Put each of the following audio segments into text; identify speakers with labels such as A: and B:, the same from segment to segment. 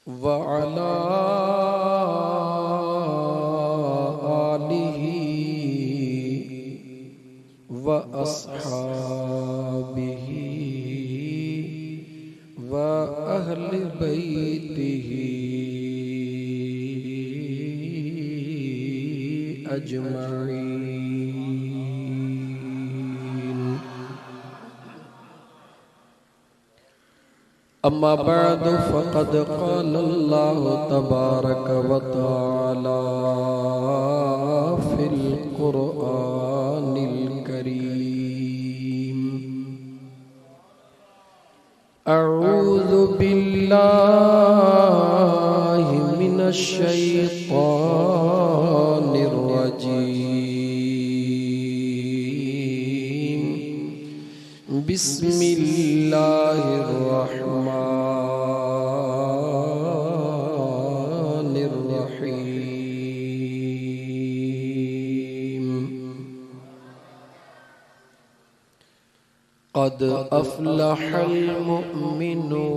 A: व अला आलिही व अस्हाबिही व अहले बैतिही अजमईन। अम्मा बअद फ़क़द क़ाल अल्लाहु तबारक व तआला फ़िल क़ुरआनिल करीम। अऊज़ु बिल्लाहि मिनश शैतानिर रजीम। बिस्मिल्लाहिर रहमानिर रहीम। क़द अफ़लहल मुअमिनून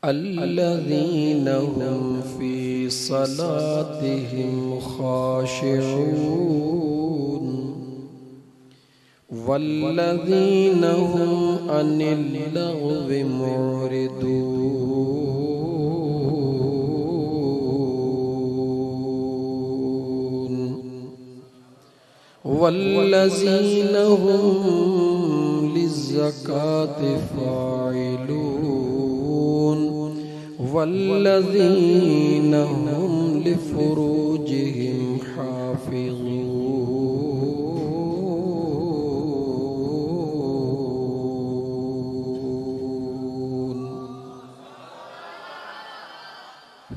A: अल्लज़ीना हुम फ़ी सलातिहिम ख़ाशिऊन वल्लज़ीना हुम अनिल लग़्वी मुअरिदून वल्लज़ीना हुम लिज़्ज़काति फ़ाइलून वल्लज़ीना हुम लिफ़ुरूजिहिम हाफ़िज़ून।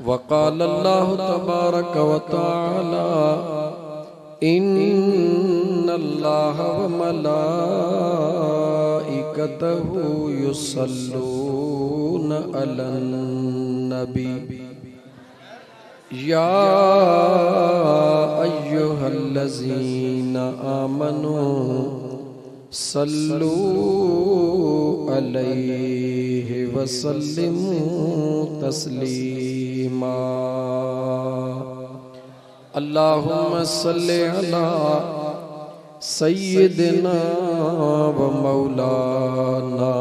A: वक़ाल अल्लाहु तबारक व तआला इन्नल्लाह व मलाइकतहु युसल्लूना अलन नबी या अय्युहल्लज़ीना आमनू सल्लू अलैहि वसल्लिमू तस्लीमा। अल्लाहुम्मा सल्लि अला सय्यिदिना व मौलाना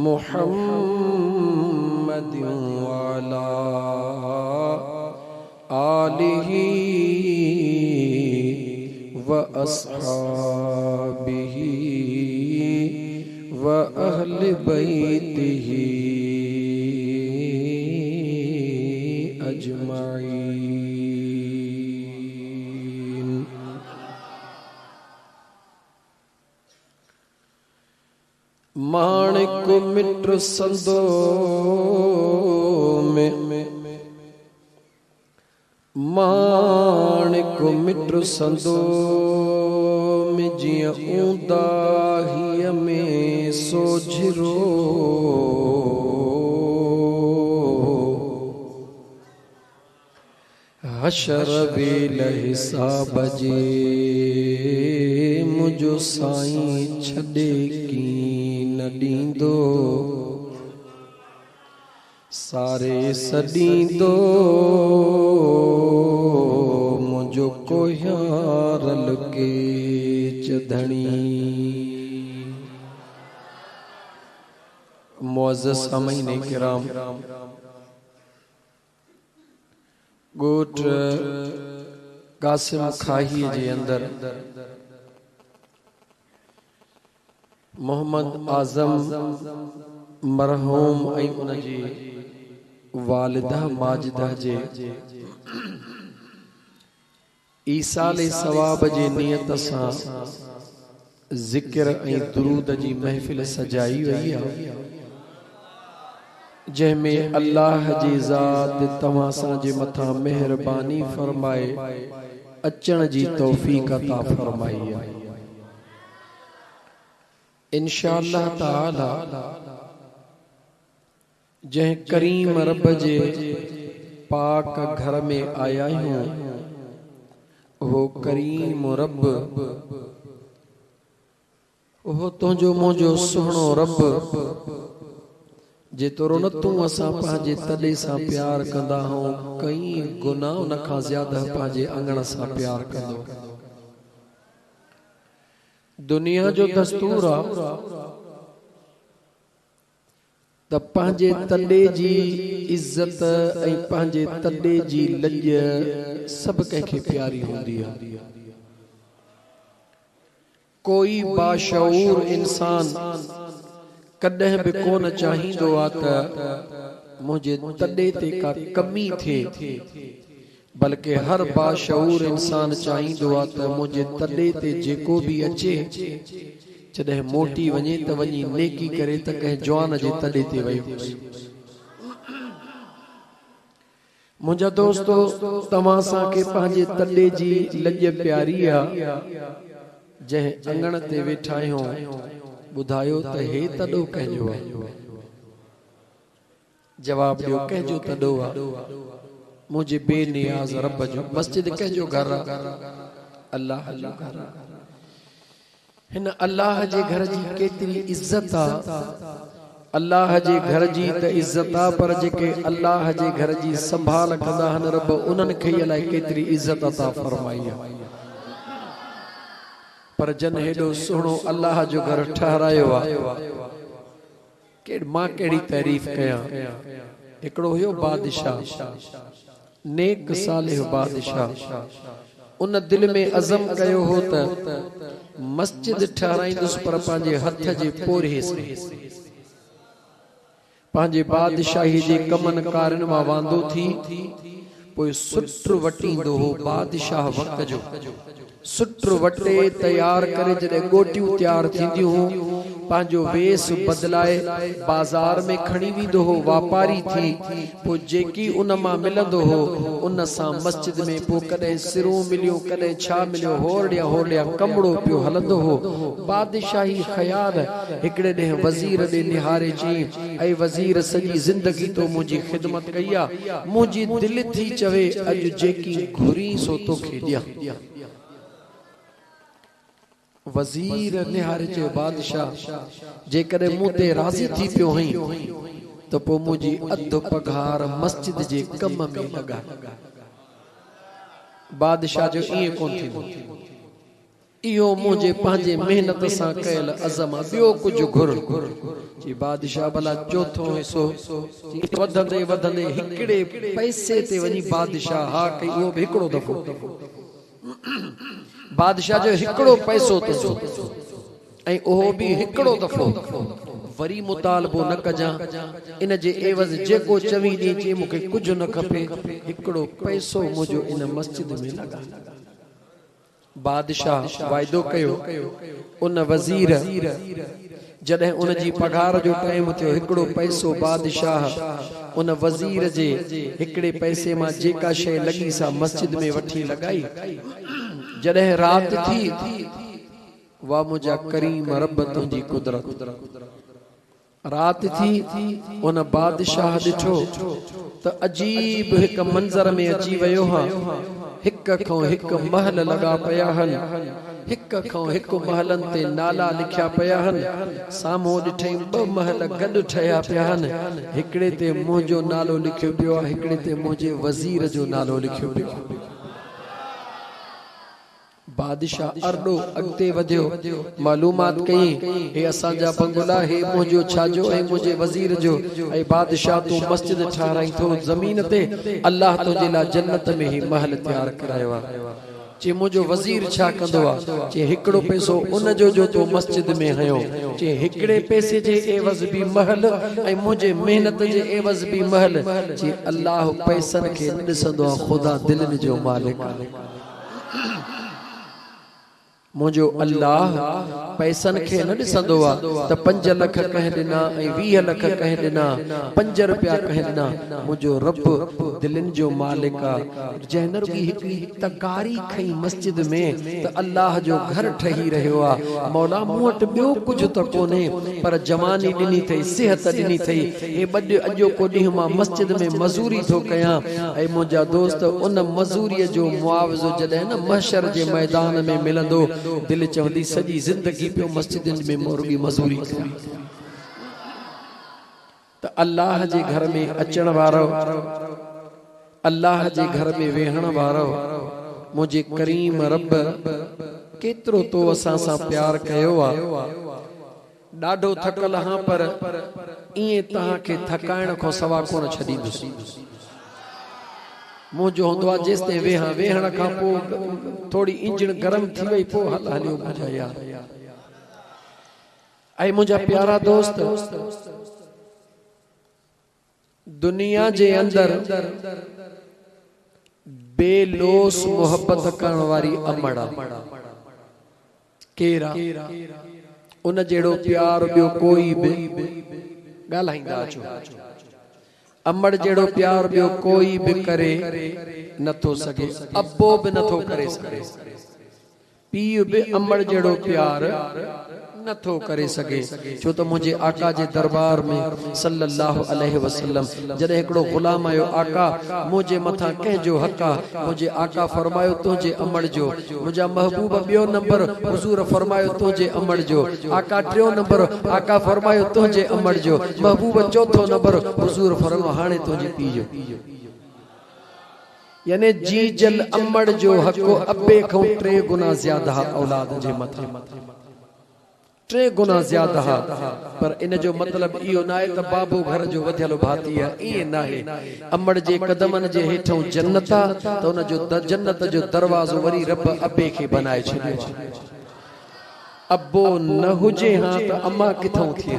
A: मुहम्मदिन व अला आलिही व अस्हाबिही व अहले बैतिही अजमईन। माणिक मित्र संदो में माणिक मित्र संदो में जिया ऊंदा ही में सोझरो हशर बेल हिसाब जे मुझो साईं छॾे की न ॾींदो सारे सॾींदो मुझो कोहियारल के चधणी। मुअज़्ज़ज़ सामीन किराम, गोट कासिम खाही जे अंदर मोहम्मद आज़म मरहूम ऐं उनजी वालिदा माजिदा जे ईसाले सवाब जे नियत सां ज़िक्र ऐं दुरूद जी महफ़िल सजाई वई आहे, जंहिंमें अल्लाह जी ज़ात तव्हां सां जे मथां मेहरबानी फरमाए अचण जी तौफ़ीक़ अता फरमाई आहे। इंशाअल्लाह ताला जंहिं करीम रब जे पाक घर में आया आहियूं, वो करीम रब ओहो तुंहिंजो मुंहिंजो सुहिणो रब जेतरो न तूं असां पंहिंजे तॾे सां प्यार कंदा हूं कई गुनाह उन खां ज़्यादा पंहिंजे अंगण सां प्यार कंदो। दुनिया जो दस्तूर आहे त पंहिंजे तॾे जी इज्जत ऐं पंहिंजे तॾे जी लॼ सभु कंहिंखे प्यारी हूंदी आहे। कोई बाशऊर इंसान कॾहिं बि कोन चाहींदो आहे त मुंहिंजे तॾे ते का कमी थिए, बल्कि हर बाशऊर इंसान चाहींदो आहे त मुंहिंजे तॾे ते जेको बि अचे जॾहिं मोटी वञे त वञी नेकी करे त कंहिं जवान जे तॾे ते वई। मुंहिंजा दोस्तो तव्हां सां के पंहिंजे तॾे जी लॼ प्यारी आहे। जंहिं अंगण ते वेठा आहियूं ॿुधायो त हे तॾो कंहिंजो आहे? जवाब ॾियो कंहिंजो तॾो आहे? मुंहिंजे बेनियाज़ रब जो। मस्जिद कंहिंजो घर आहे? अल्लाह जो घर आहे। हिन अल्लाह जे घर जी केतिरी इज्जत आहे। अल्लाह जे घर जी त इज्जत आहे, पर जेके अल्लाह जे घर जी संभाल कंदा आहिनि रब उन्हनि खे अलाए केतिरी इज्जत अता फरमाई आहे। पर जन हेॾो सुहिणो अल्लाह जो घर ठहरायो आहे, मां कहिड़ी तारीफ़ कयां। हिकिड़ो हुयो बादशाह, नेक सालिह बादशाह। उन दिल में अज़म कयो हो त मस्जिद ठहराईंदुसि पर पंहिंजे हथ जे पोरे से। पंहिंजे बादशाही जे कमनि कारनि मां वांदो थी पोइ सुट वटींदो हो बादशाह वक़्त जो। सुट वटे तैयार करे जॾहिं गोटियूं तैयार थींदियूं पंहिंजो वेस बदलाए बाज़ार में खणी वेंदो हो वापारी थी। पोइ जेकी उन मां मिलंदो हो उन सां मस्जिद में पोइ कॾहिं सिरूं मिलियूं कॾहिं छा मिलियो होरड़िया कमड़ो पियो हलंदो हो। बादशाही ख़याल हिकिड़े ॾींहुं वज़ीर ॾे निहारे चई, ऐं वज़ीर सॼी ज़िंदगी तो मुंहिंजी ख़िदमत कई आहे, मुंहिंजी दिलि थी चवे अॼु जेकी घुरी सो तोखे ॾियां। वज़ीर निहारे चयो, बादशाह जेकॾहिं मूं ते राज़ी थी पियो हई त पोइ मुंहिंजी अधु पघार मस्जिद जे कम में लॻा। बादशाह जो ईअं कोन थींदो, इहो मुंहिंजे पंहिंजे महिनत सां कयल अज़म आहे, ॿियो कुझु घुर। जी बादशाह भला चोथों हिसो। वधंदे वधंदे हिकिड़े पैसे ते वञी बादशाह हा कई, उहो बि हिकिड़ो दफ़ो। बादशाह जो हिकिड़ो पैसो तो ऐं उहो बि हिकिड़ो दफ़ो। वरी मुतालबो न कजां, इन जे एवज़ जेको चवी ॾे चई मूंखे कुझु न खपे, हिकिड़ो पैसो मुंहिंजो इन मस्जिद में लॻा। बादशाह वाइदो कयो। उन वज़ीर जॾहिं उन जी पघार जो टाइम थियो, हिकिड़ो पैसो बादशाह उन वज़ीर जे हिकिड़े पैसे मां जेका शइ लॻी सा मस्जिद में वठी लॻाई। जॾहिं रात थी, वाह मुंहिंजा करीम रब तुंहिंजी कुदरत। रात थी, उन बादशाह ॾिठो त अजीब हिकु मंज़र में अची वियो हा। हिक खां हिकु महल लॻा पिया आहिनि, हिक खां हिकु महलनि ते नाला लिखिया पिया आहिनि। साम्हूं ॾिठई 2 महल गॾु ठहिया पिया आहिनि, हिकिड़े ते मुंहिंजो नालो लिखियो पियो आहे, हिकिड़े ते मुंहिंजे वज़ीर जो नालो लिखियो पियो आहे। बादशाह अरडो अॻिते वधियो, मालूमात कई, हे असांजा बंगला, हे मुंहिंजो छाजो ऐं मुंहिंजे वज़ीर जो। ऐं बादशाह तूं मस्जिद ठाराई थो ज़मीन ते, अल्लाह तुंहिंजे लाइ जन्नत में ही महल तैयार करायो आहे। चे मुंहिंजो वज़ीर छा कंदो आहे? चे हिकिड़ो पैसो उन जो तो मस्जिद में हयो। चे हिकिड़े पैसे जे एवज़ बि महल ऐं मुंहिंजे महिनत जे एवज़ बि महल। चे अल्लाह पैसनि खे न ॾिसंदो आहे, ख़ुदा दिलनि जो मालिक आहे। मुंहिंजो अल्लाह पैसनि खे न ॾिसंदो आहे त 5 लख कंहिं ॾिना ऐं 20 लख कंहिं ॾिना, 5 रुपया कंहिं ॾिना। मुंहिंजो रब दिलनि जो मालिक आहे। जंहिं न रुॻी हिकिड़ी तकारी खई मस्जिद में त अल्लाह जो घर ठही रहियो आहे। मौला मूं वटि ॿियो कुझु त कोन्हे, पर जवानी ॾिनी अथई, सिहत ॾिनी अथई, हे अॼोको ॾींहुं मां मस्जिद में मज़ूरी थो कयां। ऐं मुंहिंजा दोस्त उन मज़ूरीअ जो मुआवज़ो जॾहिं न महशर जे मैदान में मिलंदो दिल चवंदी सजी जिंदगी पियो मस्जिदन में मुर्गी मजूरी कयां। त अल्लाह जे घर में अचण वारो, अल्लाह जे घर में वेहण वारो मुझे करीम रब केतरो तो असां सां प्यार कयो आ। डाढो थकल हां पर इए तहां के थकाइण को सवा कोन छडींदुसि। मुझो होंदो आ जेसते वेहा वेहण खां पो थोड़ी इंजन गरम थी वई पो हल हलियो मुझा यार। ऐ मुझा प्यारा दोस्त, दुनिया जे अंदर बेलोस मोहब्बत करण वारी अमड़ा केरा उन जेड़ो प्यार बियो कोई भी गालाइंदा अचो। अमड़ जेड़ो प्यार बियो कोई भी करे नथो सके, अब्बो भी नथो करे सके, पीउ भी अमड़ जेड़ो प्यार नथो करे सके। छो तो मुझे आका जे दरबार में सल्लल्लाहु अलैहि वसल्लम जदे एकड़ो गुलाम आयो, आका मुझे मथा कह जो हका, मुझे आका फरमायो तुझे अमड़ जो, मुझा महबूब बियो नंबर हुजूर फरमायो तुझे अमड़ जो, आका ट्रियो नंबर आका फरमायो तुझे अमड़ जो, महबूब चौथो नंबर हुजूर फरमायो हाने तुझे पी जो। यानी जी जल अमड़ जो हको अब्बे खां 3 गुना ज्यादा औलाद जे मथा, 3 गुना ज्यादा। पर इन जो मतलब इहो ना है त बाबू घर जो वधियल भाती है, ये ना है। अमड़ जे कदमन जे हेठों जन्नत आ त उन जो जन्नत जो दरवाजो वरी रब अब्बे के बनाए छडियो। अब्बो न हुजे हां त अम्मा किथों थिए।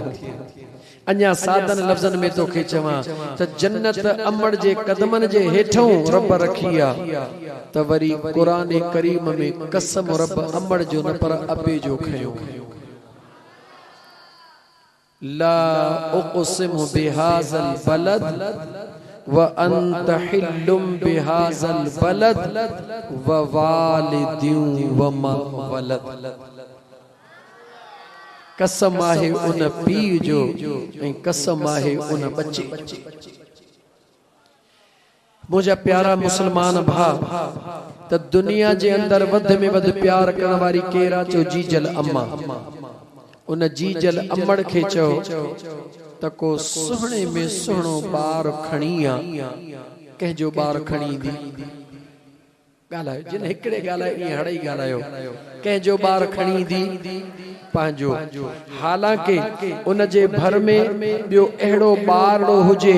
A: अन्या सादन लफ्जन में तो के चवा त जन्नत अमड़ जे कदमन जे हेठों रब रखी आ त वरी कुरान करीम में कसम रब अमड़ जो न पर अब्बे जो खयो। ला उक़सिमु बिहाज़ल बलद व अंत हिल्लुम बिहाज़ल बलद व वालिदिन व मा वलद। कसम आहे उन पीउ जो ऐं कसम आहे उन बच्चे। मुझा प्यारा मुसलमान भा त दुनिया जे अंदर वध में वध प्यार करण वारी केरा चो जीजल अम्मा। उन जीजल अमड़ के चो त को सुहणे में सुहणो बार खणी आ, कह जो बार खणी दी गालायो जिन हिकड़े गालायो ई हड़ई गालायो, कह जो बार खणी दी पांजो। हालांकि उन जे भर में बियो एड़ो बारड़ो हुजे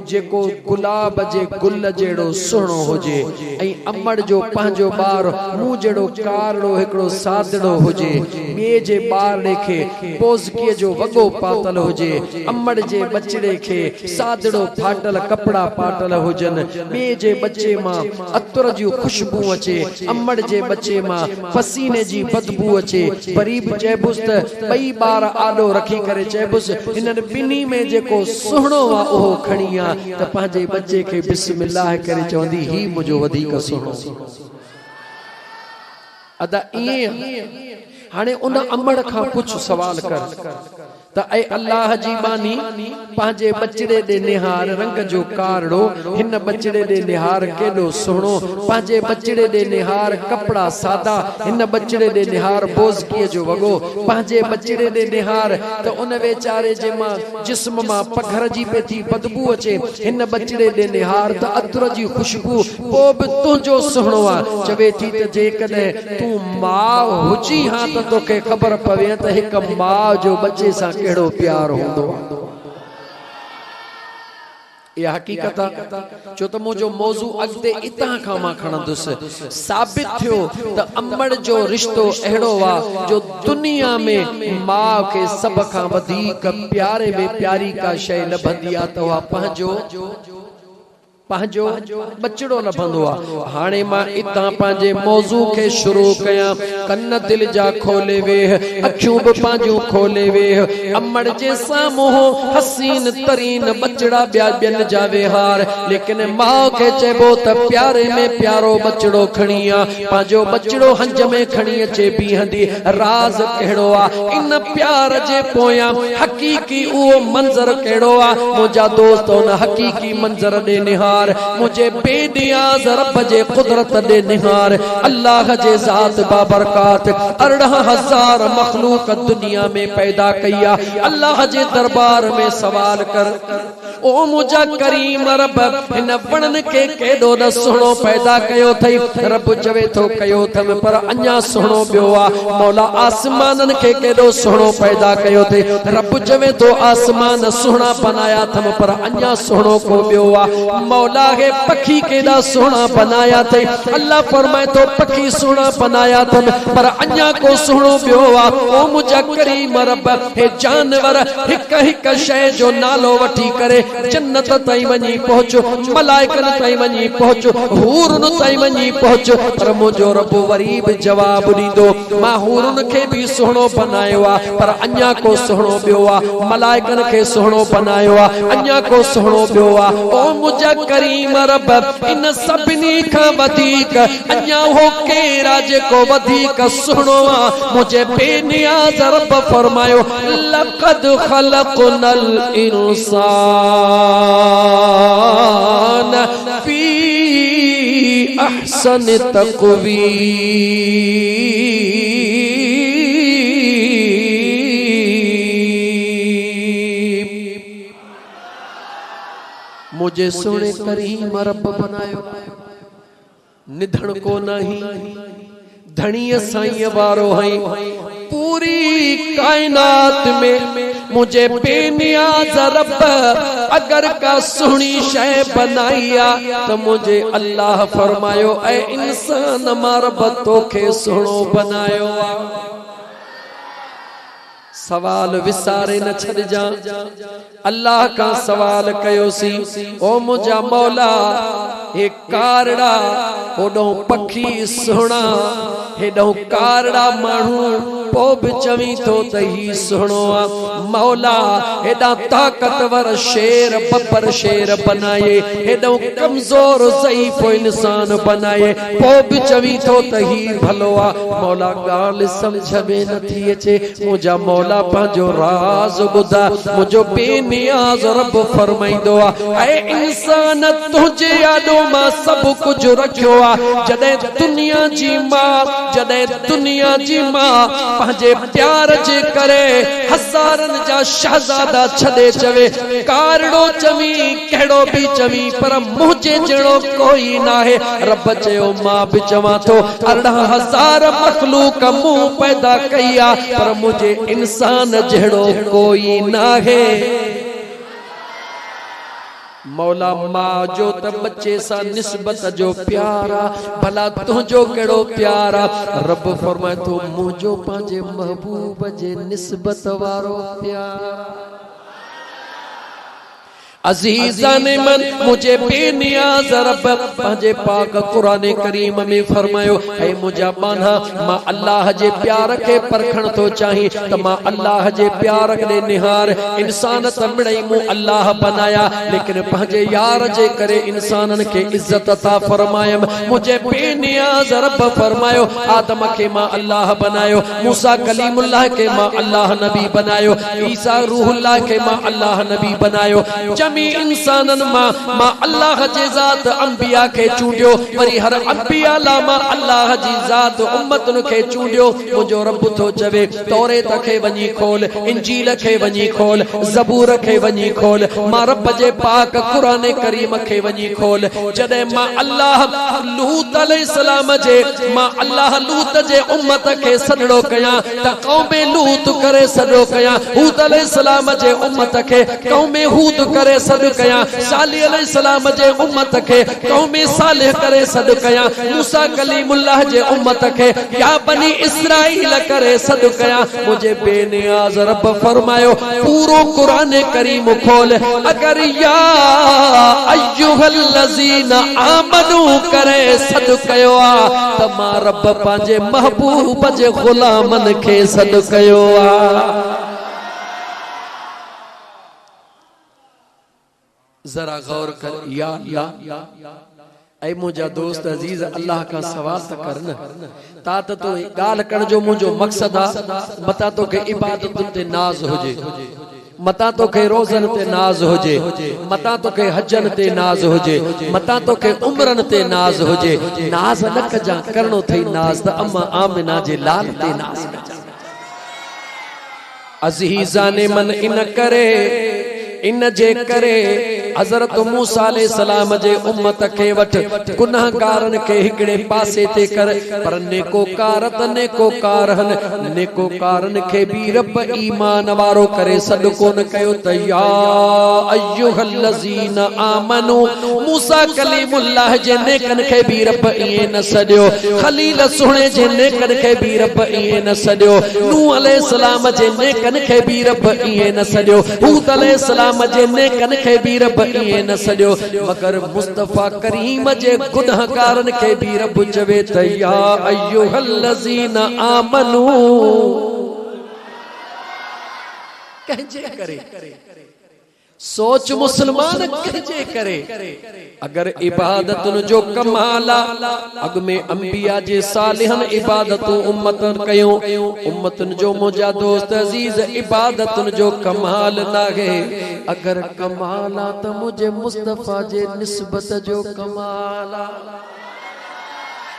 A: जेको गुलाब जे गुल जेड़ो सुणो हुजे, ऐं अमड़ जो पांजो बार मुंह जेड़ो कारड़ो हिकड़ो सादड़ो हुजे। बे जे बारड़े के पोज़कीअ जो वगो पातल हुजे, अमड़ जे बचड़े के सादड़ो फाटल कपड़ा पाटल हुजन। बे जे बच्चे मां अतर जी खुशबू अचे, अमड़ जे बच्चे मां पसीने जी बदबू अचे। गरीब चेबुस बई बार आडो रखी करे चेबुस इनन बिनी में जेको सुहणो वा ओहो खणी आ त पांजे बच्चे के बिस्मिल्लाह करे चवंदी ही मुजो वधीक सुहणो। अदा इए हाने उन अमड़ का कुछ सवाल कर त ऐ अल्लाह जी बानी पांजे बचड़े दे निहार रंग जो कारड़ो, हिन बचड़े दे निहार केडो सुहणो, पांजे बचड़े दे निहार कपड़ा सादा, हिन बचड़े दे निहार बोज़कीअ जो वगो, पांजे बचड़े दे निहार त उन वेचारे जे मां जिस्म मां पघर जी पे थी बदबू अचे, हिन बचड़े दे निहार त अतर जी खुशबू पो बि तुंहिंजो सुहणो आ। चवे थी त जेकॾहिं तूं माउ हुजी हां त तोखे ख़बर पवे त हिक माउ जो बच्चे सां केड़ो प्यार होंदो। यह हकीकत जो तो मुझो मौजू अगते इता खां मां खणंदुस साबित थियो त अमड़ जो रिश्तो एड़ो वा जो दुनिया में मां के सब खां वधीक प्यारे में प्यारी का शय लभंदी आ त वा पांजो बचड़ो लभंदो आ। हाणे मां इता पांजे मौजू के शुरू कया। कन्न दिल जा खोले वेह, अखियूं भी पांजू खोले वेह। अमड़ जे साम्हूं हसीन तरीन बचड़ा ब्या बियन जा वेहार, लेकिन मां के चेबो त प्यारे में प्यारो बचड़ो खणी आ। पांजो बचड़ो हंज में खणी अचे बीहंदी। राज केड़ो आ इन प्यार जे पोया, हकीकी उहो मंजर केड़ो आ। मुझा दोस्त उन हकीकी मंजर दे निहार निहार मुझे बेनियाज रब जे कुदरत दे निहार अल्लाह जे जात बाबरकात 18,000 मखलूक दुनिया में पैदा किया अल्लाह जे दरबार में सवाल कर ओ मुझा करीम रब इन वणन के केडो न सुणो पैदा कयो थई रब चवे तो कयो थम पर अन्या सुणो बियो आ मौला आसमानन के केडो सुणो पैदा कयो थे रब चवे तो आसमान सुणा बनाया थम पर अन्या सुणो को बियो आ मौला के पखी केडा सुणा बनाया थे अल्लाह फरमाए तो पखी सुणा बनाया थम पर अन्या को सुणो बियो आ ओ मुझा करीम रब हे जानवर हिक हिक शय जो नालो वठी करे जन्नत ताई वनी पहुंचो मलाइकन ताई वनी पहुंचो हूरन ताई वनी पहुंचो पर मुझो रब वरी भी जवाब दींदो मां हूरन के भी सुणो बनायो आ पर अन्या को सुणो बियो आ मलाइकन के सुणो बनायो आ अन्या को सुणो बियो आ ओ मुझा करीम रब इन सभिनी का वधीक अन्या हो केरा जेको वधीक सुणो आ मुझे बेनियाज रब फरमायो लक़द खलक़नल इंसान फी अहसन तक़वीम मुझे सोने करीम रब बनायो निधन को नहीं धनीय साईं वारो है पूरी कायनात में मुझे बेनियाज रब अगर का सुनी शय बनाया तो मुझे अल्लाह फरमायो ऐ इंसान रब तोखे सुनो बनायो सवाल विसारे न छड़ जा अल्लाह का सवाल कयो सी ओ मुझा मौला हे कारड़ा ओडो पखी सुना हेडो कारड़ा मानू पो भी चवी तो तही सुनो मौला हेडा ताकतवर शेर बब्बर शेर बनाए हेडो कमजोर ज़ईफ इंसान बनाए पो भी चवी तो तही भलोआ मौला गाल समझ में नथी अचे मुझा मौला पांजो राज बुधा मुझो बेनियाज रब फरमाइंदो आ ऐ इंसान तुझे यादो मां सब कुछ रखियो आ जदे दुनिया जी मां जदे दुनिया जी मां पांजे प्यार जे करे हजारन जा शहजादा छदे चवे कारड़ो चवी केड़ो भी चवी पर मुझे जड़ो कोई ना है रब चयो मां भी चवा तो 18,000 मखलूक मुंह पैदा किया पर मुझे इंसान जड़ो कोई ना है मौला माँ जो त बच्चे सा निस्बत जो प्यारा भला तुझो केड़ो प्यारा रब फरमाए तो मुझो पांजे महबूब जे निस्बत वारो प्यारा अजीज़ान मन मुझे बेनियाज रब पांजे पाक कुरान करीम में फरमायो ऐ मुझा बाना मां अल्लाह जे प्यार के परखण तो चाही त मां अल्लाह जे प्यार के निहार इंसान त मिड़ई मु अल्लाह बनाया लेकिन पांजे यार जे करे इंसानन के इज्जत अता फरमायम मुझे बेनियाज रब फरमायो आदम के मां अल्लाह बनायो मूसा कलीमुल्लाह के मां अल्लाह नबी बनायो ईसा रूहुल्लाह के मां अल्लाह नबी बनायो इंसानन मां अल्लाह जी जात अंबिया के चूंडियो वरी हर अंबिया ला मां अल्लाह जी जात उम्मतन के चूंडियो मुझो रब तो चवे तौरेत के वनी खोल इंजील के वनी खोल ज़बूर के वनी खोल मां रब जे पाक कुरान करीम के वनी खोल जदे मां अल्लाह लूत अलैहिस्सलाम जे मां अल्लाह लूत जे उम्मत के सदड़ो कया त कौम लूत करे सदड़ो कया हूद अलैहिस्सलाम जे उम्मत के कौम हूद करे सद कया साली अलैहिस्सलाम जे उम्मत के कौम सालेह करे सद कया मूसा कलीमुल्लाह जे उम्मत के या बनी इस्राइल करे सद कया मुझे बेनियाज रब फरमायो पूरो कुरान करीम खोल अगर या अय्युहल्लज़ीना आमनू करे सद कयो आ त मां रब पांजे महबूब जे गुलामन के सद कयो आ जरा गौर कर या ऐ मुझा दोस्त अजीज अल्लाह का सवाल त करन ता तो गाल कर जो मुझो मकसद आ बता तो के इबादत ते नाज हो जे मता तो के रोज़न ते नाज होजे, मता तो के हजन ते नाज होजे, मता तो के उम्रन ते नाज होजे। नाज न कजा करणो थई नाज त अम्मा आमिना जे लाल ते नाज कजा। अज़ीज़ा ने मन इन करे इन जे करे हज़रत मूसा अलैहि सलाम जे उम्मत के वठ गुनाहगारन के हिकड़े पासे ते कर, पर नेकोकार त नेकोकार हन, नेकोकारन के भी रब ईमान वारो करे सद कोन कयो त या अय्युहल्लज़ीन आमनू। मूसा कलीमुल्लाह जे नेकन के भी रब इए न सदियो, खलील सुणे जे नेकन के भी रब इए न सदियो, नूह अलैहि सलाम जे नेकन के भी रब इए न सदियो, हूद अलैहि सलाम जे नेकन के भी रब इए न सदियो, मगर मुस्तफा करीम जे गुनाहगारन के भी रब चवे त या अय्युहल्लज़ीन आमनू। कहजे करे सोच मुसलमान कहजे करे। अगर इबादतुन जो कमाला अग में अंबिया जे सालिहन इबादतु उम्मतन कयो, उम्मतन जो मुजा दोस्त अजीज इबादतुन जो कमाल ना है। अगर कमाला तो मुझे मुस्तफा जे निस्बत जो कमाला।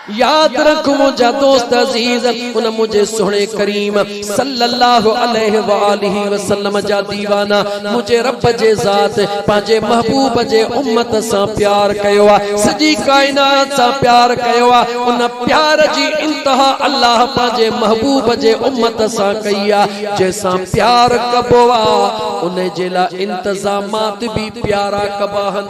A: याद रख मुझा दोस्त अजीज उन मुझे सोने करीम सल्लल्लाहु अलैहि वालिहि वसल्लम जा दीवाना मुझे रब जे जात पांजे महबूब जे उम्मत सा प्यार कयो आ, सजी कायनात सा प्यार कयो आ। उन प्यार जी इंतहा अल्लाह पांजे महबूब जे उम्मत सा कईया। जैसा प्यार कबो आ उन जे ला इंतजामात भी प्यारा कबाहन।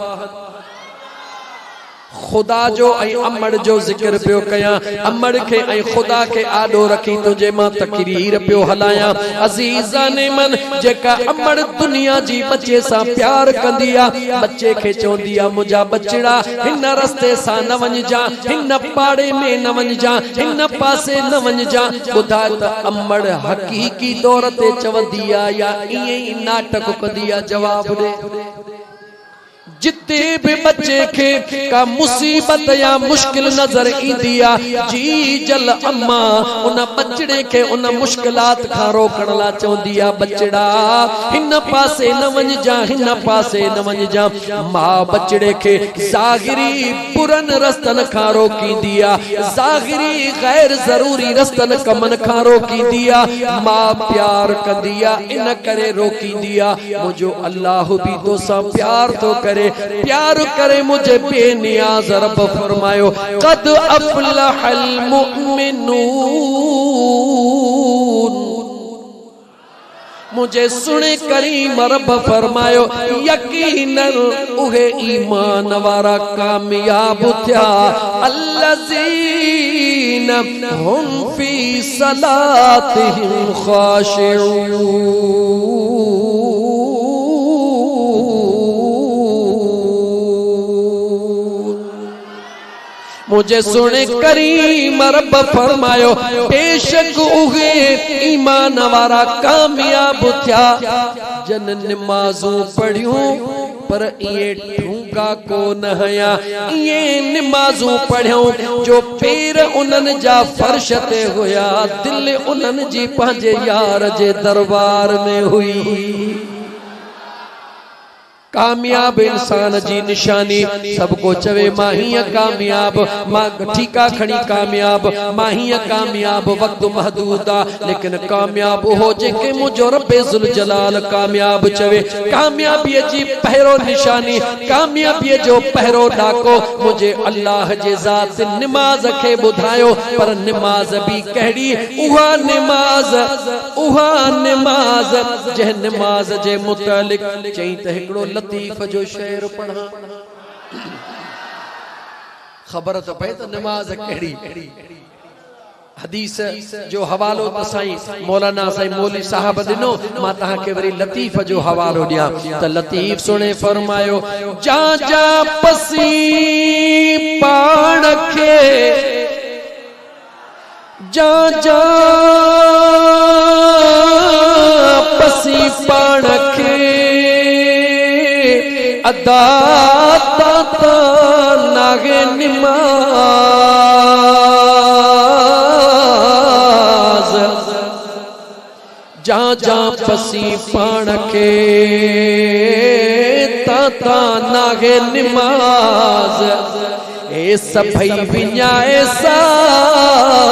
A: खुदा जो आई अमड़ जो जिक्र पियो कया, अमड़ के आई खुदा के आडो रखी तुझे मां तकरीर पियो हलाया। अजीजा ने मन जेका अमड़ दुनिया जी बच्चे सा प्यार कंदिया, बच्चे के चोंदिया मुझा बचड़ा हिन रस्ते सा न वञ जा, हिन पाड़े में न वञ जा, हिन पासे न वञ जा। बुधा त अमड़ हकीकी दौर ते चवंदिया या इए ही नाटक कंदिया। जवाब दे जिते भी बच्चे के का मुसीबत या मुश्किल नजर इंदिया जी जल अम्मा उन बचड़े के उन मुश्किलात खां रोकण ला चवंदिया बचड़ा हिन पासे न वञ जा, हिन पासे न वञ जा। मां बचड़े के ज़ाहिरी बुरन रस्तन खां रोकींदिया, ज़ाहिरी गैर ज़रूरी रस्तन कमन खां रोकींदिया। मां प्यार कंदिया इन करे रोकींदिया मुझो अल्लाह भी तो सा प्यार तो करे, प्यार करे मुझे बेनियाज। रब फरमायो कद अफलहल मुमिनून। मुझे सुने करीम रब फरमायो यकीनन उहे ईमान वारा कामयाब थिया अल्लज़ीन हुम फी सलातिहिम खाशिऊन। मुझे सुने करीम रब फरमायो बेशक उहे ईमान वारा कामयाब थिया जन नमाजूं पढ़ियूं पर ये ठूंगा को नहया। ये नमाजूं पढ़ियूं जो पैर उन्हनि जा फर्श ते हुया, दिल उन्हनि जी पंहिंजे यार जे दरबार में हुई। कामयाब इंसान जी निशानी सबको चवे माहिया कामयाब, मां ठीका खड़ी कामयाब, माहिया कामयाब वक्त महदूदा लेकिन कामयाब हो जेके मुझो रब्बे जुल जलाल कामयाब चवे। कामयाबी जी पहरो निशानी, कामयाबी जो पहरो डाको मुझे अल्लाह जे जात नमाज के बुधायो। पर नमाज भी कहड़ी उहा नमाज जे नमाज जे मुतालिक चई त हिकड़ो लतीफ जो शेर पढ़ा खबर तो पे तो नमाज कड़ी। हदीस जो हवालो त साईं मौलाना साईं मौली साहब दिनो, मां तहां के वरी लतीफ जो हवालो दिया त लतीफ सुने फरमायो जा जा पसी पाण के, जा जा पसी पाण के अदा ता नागे नमाज। जा जा पसी पाण खे ता नागे निमाज ए सभई विञाए साज़त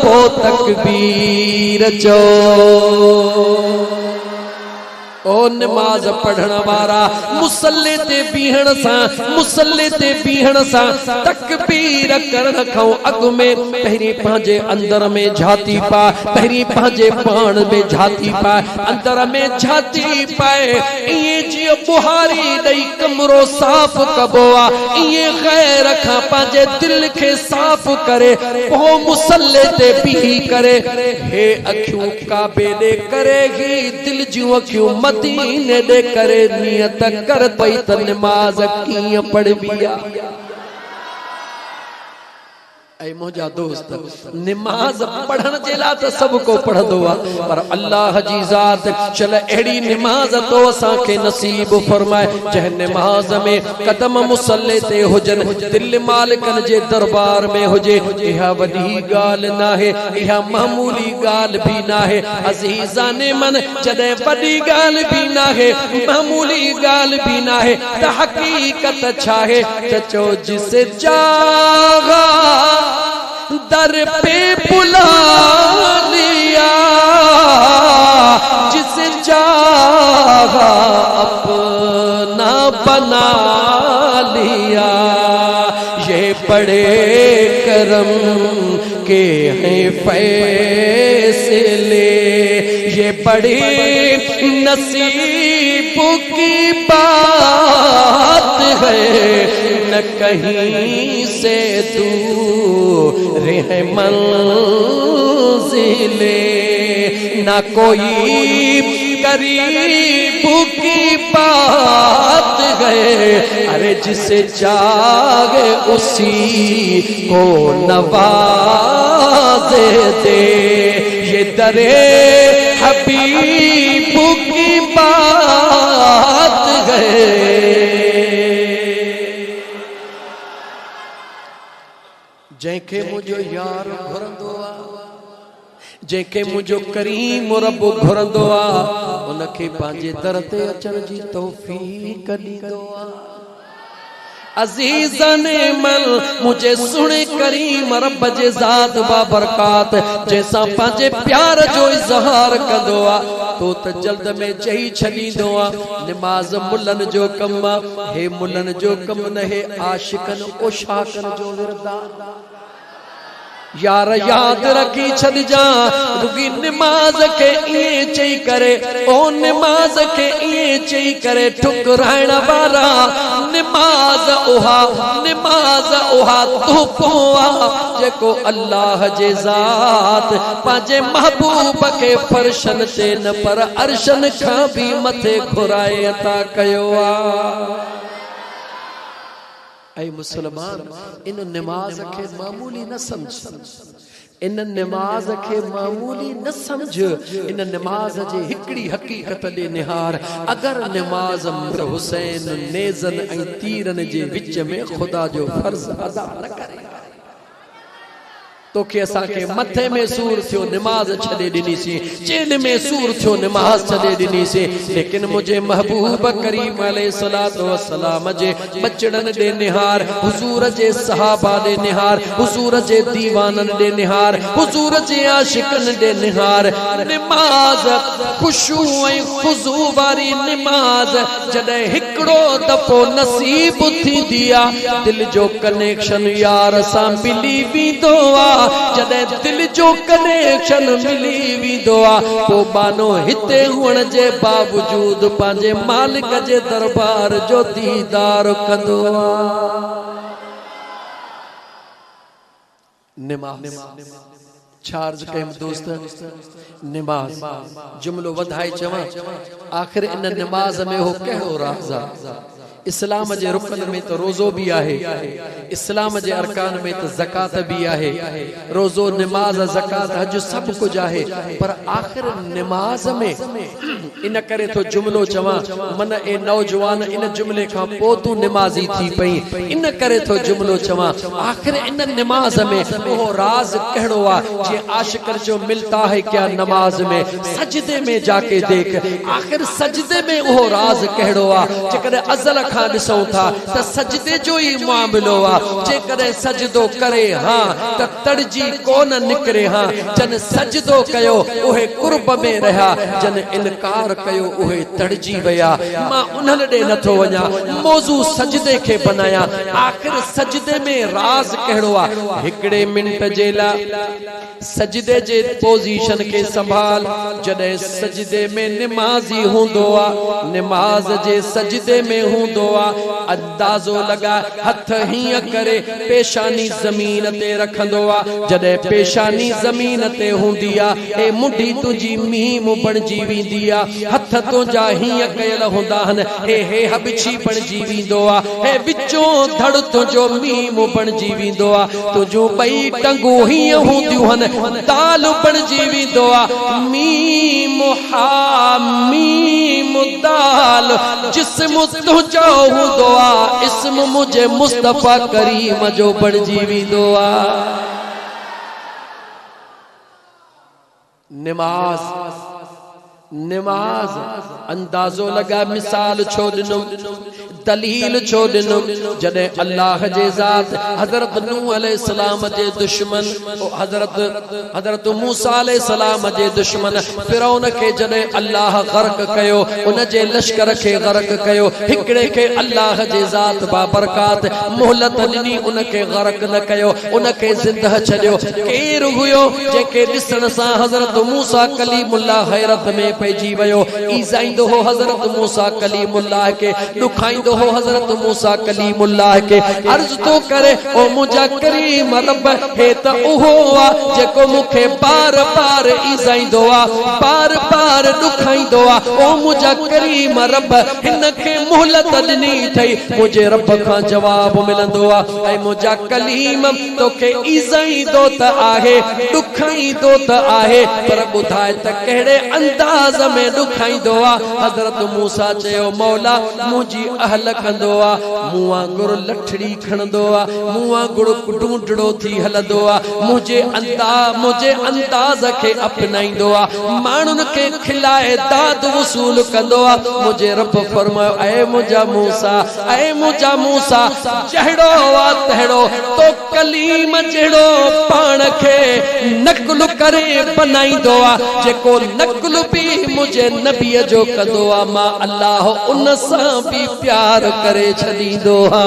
A: पो तकबीर चो ओ नमाज पढ़ण वारा मुसल्ले ते बीहण सा तकबीर करण खां अग में पहिरीं पंहिंजे अंदर में झाती पा पहिरीं पंहिंजे पाण में झाती पा अंदर में झाती पाए इए जीअं बुहारी ॾेई कमरो साफ़ कबो आ इए गैर खां पंहिंजे दिल खे साफ़ करे पोइ मुसल्ले ते बीही करे हे अखियूं काबे ॾे करे ही दिल जूं अखियूं मदीने दे करे नियत कर पई त नमाज कीअं पढ़बी आ। ऐ मुझा दोस्त नमाज पढ़ण जे ला त सब को पढ़दो आ पर अल्लाह जी जात चल एड़ी नमाज तो असा के नसीब फरमाए जह नमाज में कदम मुसल्ले ते हुजन दिल मालिकन जे दरबार में हुजे इहा वडी गाल ना है इहा मामूली गाल भी ना है अजीजाने मन जदे वडी गाल भी ना है मामूली गाल भी ना है त हकीकत छा है चचो जिसे चाहा दर पे बुला लिया जिसे चाहा अपना बना लिया ये बड़े करम के हैं फैसले ये बड़े नसीब की बात है न कहीं से दूर है मंजिले न कोई करीब की बात है अरे जिसे चाहे उसी को नवाज दे ये दरे हबीब की बात है। जैके मुझो यार घुरंदो आ जैके मुझो करीम रब घुरंदो आ उनखे पंहिंजे दर ते अचण जी तौफीक ॾींदो आ। अजीज़ाने मन मुझे सुने करीम रब जे ज़ात बाबरकात जैसा पंहिंजे प्यार जो इज़हार कंदो आ तो त जल्द में चई छॾींदो आ नमाज मुल्लन जो कम आ हे मुल्लन जो कम न हे आशिकन उशाकन जो विरदा यार याद रखी छॾजा रुगी नमाज के इए चई करे ओ नमाज के इए चई करे ठुकराइण वारा नमाज उहा तोहफो आ जेको अल्लाह जे ज़ात पंहिंजे महबूब के फर्शन ते न पर अर्शन खां भी मथे घुराए अता कयो आ। ऐ मुसलमान इन नमाज के मामूली न समझ इन नमाज के मामूली न समझ इन नमाज जे हिकड़ी हकीकत दे निहार अगर नमाज हुसैन नेज़न ऐं तीरन जे विच में खुदा जो फर्ज अदा न करे तो के असा के मथे में सूर थियो नमाज छड़े दिनी सी चेन में सूर थियो नमाज छड़े दिनी सी लेकिन मुझे महबूब करीम अलैहिस्सलातु वस्सलाम जे बचड़न दे निहार हुजूर जे सहाबा दे निहार हुजूर जे दीवानन दे निहार हुजूर जे आशिकन दे निहार नमाज खुशू ऐं खुजू वारी नमाज जडे हिकड़ो दफो नसीब थी दिया दिल जो कनेक्शन यार सा मिली विंदो आ जदे दिल जो कनेक्शन मिली विंदो आ पो बानो हिते हुअण जे बावजूद पंहिंजे मालिक जे दरबार जो दीदार कंदो आ। नमाज चार्ज कयम दोस्त नमाज जुमलो वधाई चवा आखिर इन नमाज में हो कहो राज़ इस्लाम जे रुकन में तो रोज़ो भी आहे, इस्लाम जे अरकान में तो ज़कात भी आहे। रोज़ो, नमाज, ज़कात, हज सब कुछ आहे, पर आखिर नमाज में इन करे तो जुमलो चवा मन ए नौजवान इन जुमले का पो तू नमाजी थी पई, इन करे तो जुमलो चवा आखिर इन नमाज में वो राज कहड़ो आ जे आशिक जो मिलता है क्या नमाज में, सजदे में जाके देख, आखिर सजदे में वो राज कहड़ो आ। जेकर अज़ल खां ॾिसूं था त सजदे जो ही मामलो आ, जेकर सजदो करे हां त तड़जी कोन निकरे हां, जन सजदो कयो उहे कुर्ब में रहा, जन इनकार कयो उहे तड़जी वया। मां उन्हनि ॾे नथो वञा, मौजू सजदे के बनाया, आखिर सजदे में राज कहड़ो आ। हिकड़े मिनट जे ला सजदे जे पोजीशन के संभाल, जॾहिं सजदे में नमाजी हूंदो आ, नमाज जे सजदे में हूंदो आ, अंदाज़ो लगा हथ हीअं करे पेशानी ज़मीन ते रखंदो आ, जॾहिं पेशानी ज़मीन ते हूंदी आ ए मुंडी तुंहिंजी मीम बणजी वेंदी आ, हथ तुंहिंजा हीअं कयल हूंदा आहिनि हे हबछी बणजी वेंदो आ, हे विचों धड़ तुंहिंजो मीम बणजी वेंदो आ, तुंहिंजूं ॿई टंगूं हीअं हूंदियूं आहिनि दाल बणजी वेंदो आ। मीम हा मीम दाल जिस्म तुंहिंजो हूंदो आ, इस्म मुझे मुस्तफा करीम जो बणजी वेंदो आ। नमाज नमाज अंदाजो लगा, मिसाल छो ॾिनो, दलील छो ॾिनो, जॾहिं अल्लाह जे ज़ात हज़रत नूह अलैहिस्सलाम जे दुश्मन हज़रत मूसा अलैहिस्सलाम जे दुश्मन फिरौन के जॾहिं अल्लाह गर्क कयो, उन जे लश्कर के गर्क कयो, हिकड़े के अल्लाह जे ज़ात बाबरकात मोहलत ॾिनी, उन के गर्क न कयो, उन के ज़िंदह छॾियो। केर हुयो जेके ॾिसण सां हज़रत मूसा कलीमुल्लाह हैरत में पइजी वियो, ईज़ाईंदो हो हज़रत मूसा कलीमुल्लाह के, ॾुखाईंदो हो हज़रत मूसा कलीमुल्लाह के, अर्ज़ तो करे ओ मुंहिंजा करीम रब हे त उहो आ जेको मूंखे बार बार ईज़ाईंदो आ, बार बार ॾुखाईंदो आ, ओ मुंहिंजा करीम रब हिन खे मोहलत ॾिनी अथई, मुंहिंजे रब खां जवाब मिलंदो आ, ऐं मुंहिंजा कलीम तोखे ईज़ाईंदो त आहे, ॾुखाईंदो त आहे, पर ॿुधाए त कहिड़े अंदाज़ में ॾुखाईंदो आ। हज़रत मूसा चयो मौला मुंहिंजी अहल कंदो आ, मूं वांगुरु लठड़ी खणंदो आ, मूं वांगुरु ढूंढड़ो थी हलंदो आ, मुंहिंजे अंदाज़ खे अपनाईंदो आ, माण्हुनि खे खिलाए दाद वसूल कंदो आ। मुंहिंजे रब फरमायो ऐ मुंहिंजा मूसा जहिड़ो आ तहिड़ो तो कलीम जहिड़ो पाण खे नक़ल करे बनाईंदो आ, जेको नक़ल भी मुझे नबी जो कंदो आ, मां अल्लाह उन सां भी प्यार करे छॾींदो आ।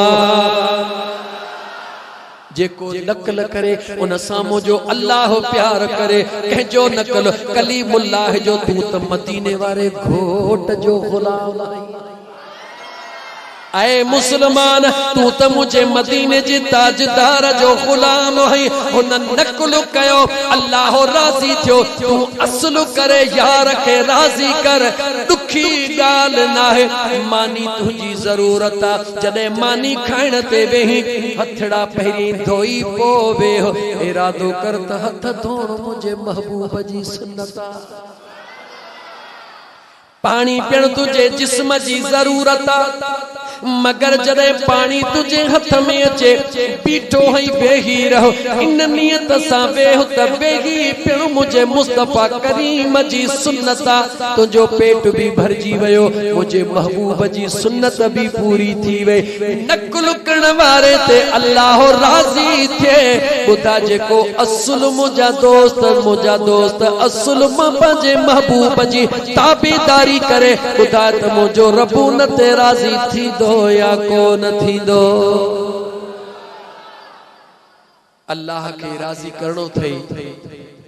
A: जेको नक़ल करे उन सां मुझो अल्लाह प्यार करे, कंहिंजो नक़ल कलीमुल्लाह जो, तू त मदीने वारे घोट जो गुलाम आई। ऐ मुसलमान तू त मुझे मदीने जे ताजदार जो गुलाम है, हुन नक़ल कयो अल्लाह राज़ी थियो, तू असलु करे यार के राज़ी कर, दुखी गाल ना है, मानी तुझी जरूरत आ, जॾहिं मानी खाइण ते वेही हथड़ा पहिरीं धोई पो वेहो, इरादो कर त हथ धोण मुझे महबूब जी सुन्नत आ। पानी पियण तुझे जिस्म जी जरूरत आ, मगर जॾहिं पानी तुझे हथ में अचे बीठो हई वेही रहो, इन नियत सां वेहो त वेही पियो मुझे मुस्तफा करीम जी सुन्नत आ, तुझो पेट भी भरजी वियो, मुझे महबूब जी सुन्नत भी पूरी थी वई। नक़ल करण वारे ते अल्लाह राज़ी थिए, ॿुधा जेको असुल मुंहिंजा दोस्त असुल मां पंहिंजे महबूब जी ताबेदारी करे, ॿुधा त मुंहिंजो रब न ते राज़ी थींदो या कोन थींदो। अल्लाह के राज़ी करणो थई,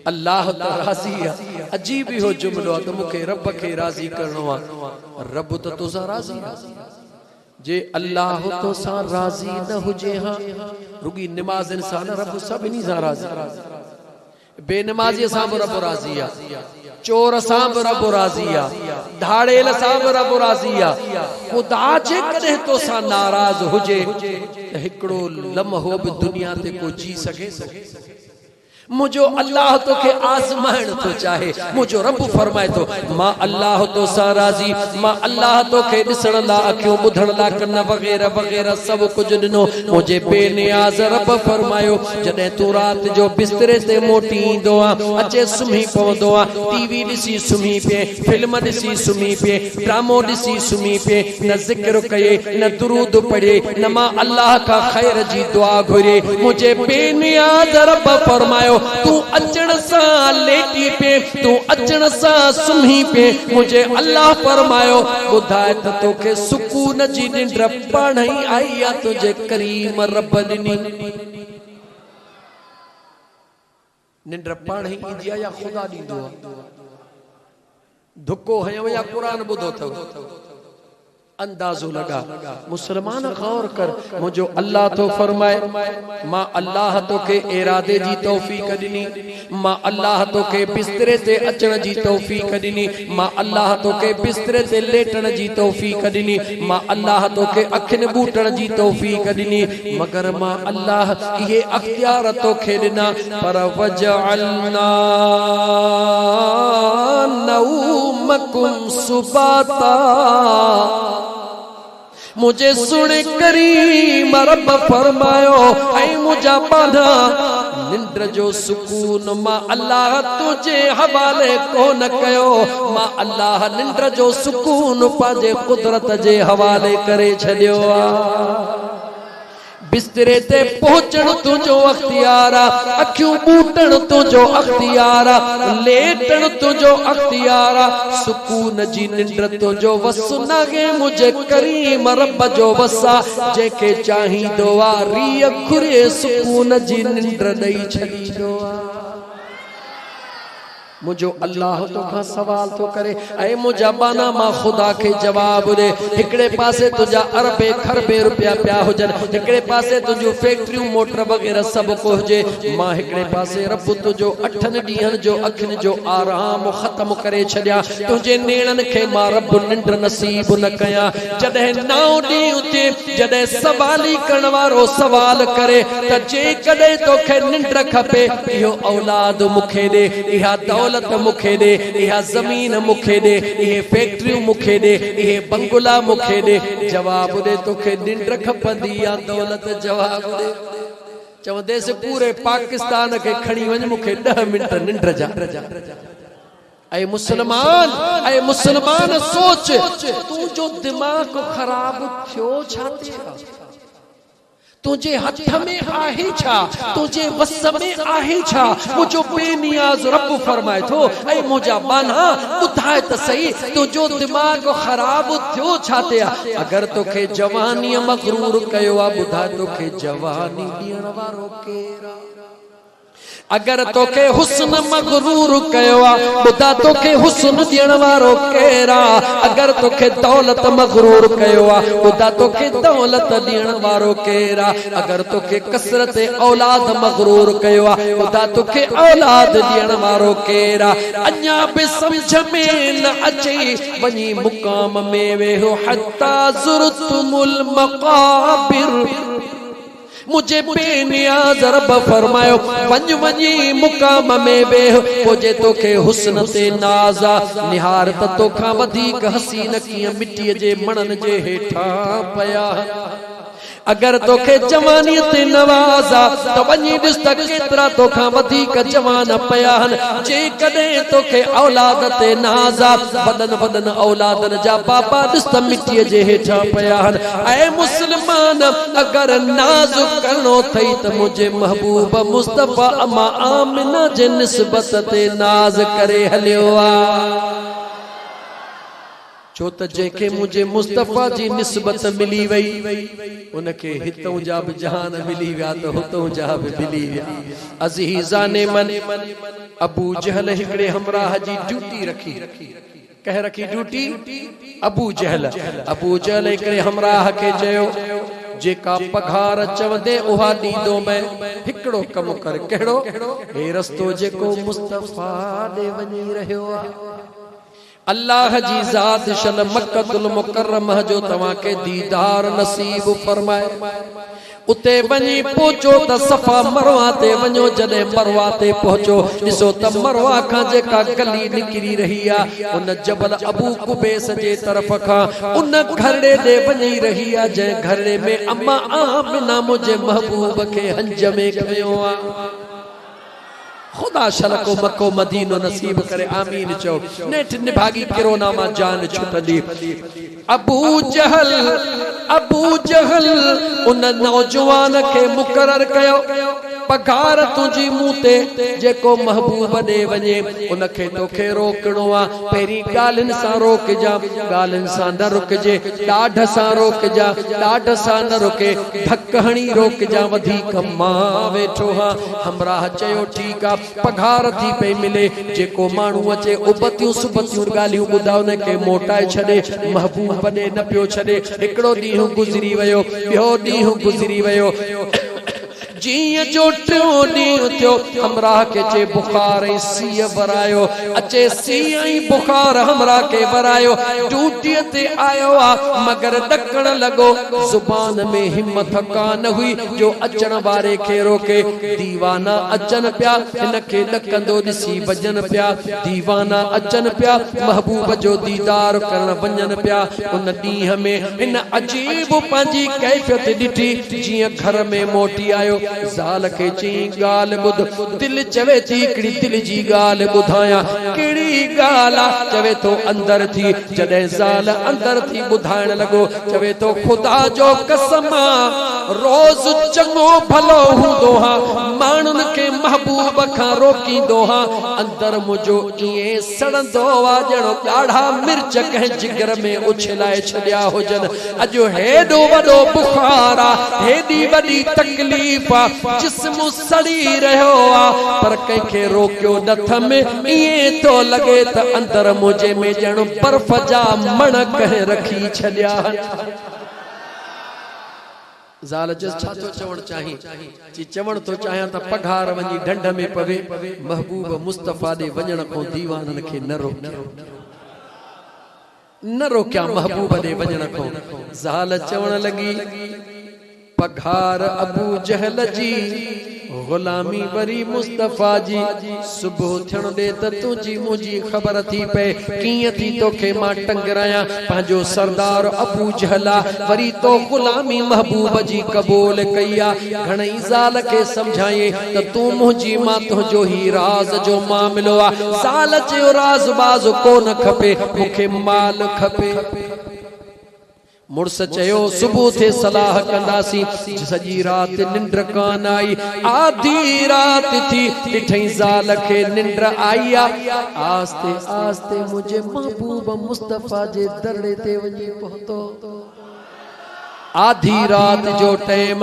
A: अल्लाह त राज़ी आ। अजीब हो जुमलो आ त मूंखे रब खे राज़ी करणो आ, रब त तोसां राज़ी आ। जे अल्लाह तो सां राज़ी न हुजे हां, रुगी नमाज़ इंसान रब सभिनी सां राज़ी, बेनमाज़ी सां भी रब राज़ी आ, चोर सां भी रब राज़ी आ, धाड़ेल सां बि रब राज़ी आहे। ख़ुदा जे कॾहिं तोसां नाराज़ हुजे त हिकिड़ो लम्हो बि दुनिया ते को जी सघे। मुझो अल्लाह तो के आजमाइण तो चाहे। मुझो रब फरमाए तो मां अल्लाह तो सा राजी, मां अल्लाह तो के ॾिसण ला अखियूं ॿुधण ला कन वग़ैरह वग़ैरह सब कुछ ॾिनो। मुझे बेनियाज़ रब फरमायो जॾहिं तूं रात जो बिस्तरे ते मोटी ईंदो आहे, अचे सुम्ही पवंदो आहे, टीवी ॾिसी सुम्ही पिए, फिल्म ॾिसी सुम्ही पिए, ड्रामो ॾिसी सुम्ही पिए, न ज़िक्र कये, न दुरूद पढ़े, न मां अल्लाह का खैर जी दुआ घुरे। मुझे बेनियाज़ रब फरमायो तू अचण सां लेटी पे, तू अचण सां सुम्ही पे। मुझे अल्लाह फरमायो ॿुधाए त तोखे सुकून जी निंड पाण ई आई आहे, तुझे करीम रब ॾिनी। निंड पाण ई ईंदी आहे या ख़ुदा ॾींदो आहे? धुको हयो या क़ुरान ॿुधो अथव? अंदाजो लगा। मुसलमान गौर कर, मुझो अल्लाह तो फरमाए मां अल्लाह तो के इरादे जी तौफीक ॾिनी, मां अल्लाह तो के बिस्तरे ते अचण जी तौफीक ॾिनी, मां अल्लाह तो के बिस्तरे ते लेटण जी तौफीक ॾिनी, मां अल्लाह तो के अखिन बूटण जी तौफीक ॾिनी, मगर मां अल्लाह ये अख्तियार तो खे ॾिना। पर वजअलना नौमकुम सुबाता, मुझे सुने करीम रब फरमायो ऐ मुझा बाधा निंद्र जो सुकून मां अल्लाह तुझे हवाले कोन कयो। मां अल्लाह निंद्र जो सुकून पाजे कुदरत जे हवाले करे छॾियो आहे। बिस्तरे ते पहुंचण तुझो अख्तियार आहे, अखियूं बूटण तुझो अख्तियार आहे, लेटण तुझो अख्तियार आहे, सुकून जी निंड तुझो वस नागे। मुझे करीम रब जो वसा जेके चाहींदो आहे रीह खुरे सुकून जी निंड ॾेई छॾींदो आहे। मुझो अल्लाह तो खां सवाल तो करे ऐ मुझा बाना मां खुदा के जवाब दे। हिकड़े पासे तुझा अरबे खरबे रुपया पिया हुजन, हिकड़े पासे तुझो फैक्ट्रियूं मोटर वगैरह सब को हुजे, मां हिकड़े पासे रब तुझो 8 ॾींहंनि जो अखिन जो आराम खत्म करे छॾिया। तुझे नेणन के मां रब निंड नसीब न कया। जॾहिं 9 ॾींहं ते जॾहिं सवाली करण वारो सवाल करे त जे कॾहिं तोखे निंड खपे, इहो औलाद मूंखे ॾे, इहा दौलत मुखे दे, इहा जमीन मुखे दे, इहे फैक्ट्रियूं मुखे दे, इहे बंगला मुखे दे। जवाब दे तोखे निंड खपंदी या दौलत? जवाब दे। चवंदेसि पूरे पाकिस्तान के खणी वञ, मूंखे 10 मिनट निंड जा। ऐ मुसलमान सोच, तू जो दिमाग खराब थियो छा थियो? तुझे हथ में आहे छा? तुझे वस में आहे छा? मुझो बेनियाज रब फरमाए थो ऐ मुझा बाना ॿुधाए त सही तुझो दिमाग खराब थियो छा ते? अगर तोखे जवानी मगरूर कयो आ, ॿुधाए तोखे जवानी ॾियण वारो केर आ? अगर तोखे हुस्न मगरूर कयो आ, ॿुधा तोखे हुस्न ॾियण वारो केर आ? अगर तोखे दौलत मगरूर कयो आ, ॿुधा तोखे दौलत ॾियण वारो केर आ? अगर तोखे कसरत औलाद मगरूर कयो आ, ॿुधा तोखे औलाद ॾियण वारो केर आ? अञा बि समझ में न अचे वञी मुकाम में वेहो हत्ता ज़ुरतुमुल मक़ाबिर। मुझे बेनियाज रब फरमायो वञ वञी मुकाम में वेह, पोजे तोखे हुस्न ते नाज़ा निहार त तोखां वधीक हसीन कीअं मिटीअ जे मणनि जे हेठां पया। अगर तोखे जवानी ते नवाज़ा त वञी ॾिस त केतिरा तोखां वधीक जवान पिया आहिनि। जेकॾहिं तोखे औलाद ते नाज़ा, वॾनि औलादनि जा बाबा ॾिस त मिटीअ जे हेठां पिया आहिनि। ऐ मुस्लमान, अगर नाज़ करणो अथई त मुंहिंजे महबूब मुस्तफ़ा अमा आमिना जे निस्बत ते नाज़ करे हलियो आहे। छो त जेके मुझे मुस्तफ़ा जी निस्बत मिली वई उनके हितों जा भी जहान मिली विया तो हुतों जा भी मिली विया। अज़ीज़ाने मन अबू जहल हिकड़े हमराह जी ड्यूटी रखी। कह रखी ड्यूटी? अबू जहल हिकड़े हमराह के चयो जेका पघार चवंदे उहा ॾींदो मैं, हिकड़ो कम कर। कहिड़ो? हे रस्तो जेको मुस्तफ़ा ॾे वञी रहियो आहे, अल्लाह जी ज़ात शन मक्कतुल मुकर्रमह जो तवा के दीदार नसीब फरमाए। उते वनी पहुंचो त सफा मरवा ते वञो। जॾहिं मरवा ते पहुंचो ॾिसो त मरवा खां जेका गली निकिरी रही आहे उन जबल अबू कुबैस जे तरफ़ खां उन घरड़े ॾे वञी रही आहे जंहिं घरड़े में अम्मा आमिना मुंहिंजे महबूब खे हंज में खयो आहे। खुदा शलको मक्को मदीनो नसीब करे आमीन चो। नेठ निभागी किरोना मां जान छुटंदी। अबू जहल उन नौजवान के मुकर्रर कयो पगार तुझी मुंह ते जेको महबूब ॾे वञे उनखे तोखे रोकणो आ। पहिरीं ॻाल्हियुनि सां रोकजा, ॻाल्हियुनि सां न रुकजे, ॾाढ सां रोकजा, ॾाढ सां न रुके, धक हणी रोकजा। वधीक मां वेठो हा। हमराह चयो ठीकु आ, पगार थी पई मिले। जेको माण्हू अचे उबतियूं सुबतियूं ॻाल्हियूं ॿुधाए उनखे मोटाए छॾे, महबूब ॾे न पियो छॾे। हिकिड़ो ॾींहुं गुज़री वियो, ॿियो ॾींहुं गुज़री वियो। जीअं जो टियों ॾींहुं थियो हमराह के चे बुखार ऐं सीउ वरायो। अचे सीउ ऐं बुखार हमराह के वरायो। ड्यूटीअ ते आयो आ मगर ॾकण लॻो। ज़ुबान में हिम्मत कान हुई जो अचण वारे खे रोके। दीवाना अचनि पिया, हिनखे ॾकंदो ॾिसी वञनि पिया। दीवाना अचनि पिया, महबूब जो दीदार करण वञनि पिया। उन ॾींहं में हिन अजीब पंहिंजी कैफ़ियत ॾिठी। जीअं घर में मोटी आयो ज़ाल के चई ॻाल्हि ॿुध। दिल चवे थी हिकिड़ी दिल जी ॻाल्हि ॿुधायां। कहिड़ी ॻाल्हि आहे? चवे तो अंदर थी। जॾहिं ज़ाल अंदर थी ॿुधाइण लॻो चवे तो खुदा जो कसम रोज़ चङो भलो हूंदो हा, माण्हुनि खे महबूब खां रोकींदो हा। अंदर मुंहिंजो ईअं सड़ंदो आहे ॼणो ॻाढ़ा मिर्च कंहिं जिगर में उछलाए छॾिया हुजनि। अॼु हेॾो वॾो बुखार आहे, हेॾी वॾी तकलीफ़ आहे, जिस्म सड़ी रहियो आहे, पर कंहिंखे रोकियो नथ में। ईअं थो लॻे त अंदर मुंहिंजे में ॼणो बर्फ़ जा मण कंहिं रखी छॾिया। ज़ाल चयसि छा थो चवणु चाहीं? जी चवणु थो चाहियां त पघार वञी ढंढ में पवे। महबूब मुस्तफ़ा ॾे वञण खां दीवाननि खे न रोकिया महबूब ॾे वञण खां। ज़ाल चवण लॻी पघार अबू जहल जी, गुलामी वरी मुस्तफ़ा जी। सुबुह थियण दे त तुझी मुंहिंजी ख़बर थी पए कीअं थी तोखे मां टंगरायां। पंहिंजो सरदार अबू जहला वरी तो गुलामी महबूब जी क़बूल कई आहे। घणई ज़ाल खे समझाए त तूं मुंहिंजी मां तुंहिंजो ही राज़ जो मामिलो आहे। ज़ाल चयो राज़ बाज़ कोन खपे, मूंखे माल खपे। मुर्स चयो सुबुह थे सलाह कंदासी। सॼी रात निंड कान आई, आधी रात थी ॾिठई ज़ाल खे निंड आई आहे। आस्ते आस्ते मुंहिंजे महबूब मुस्तफ़ा जे दरड़े ते वञी पहुतो। आधी रात जो टाइम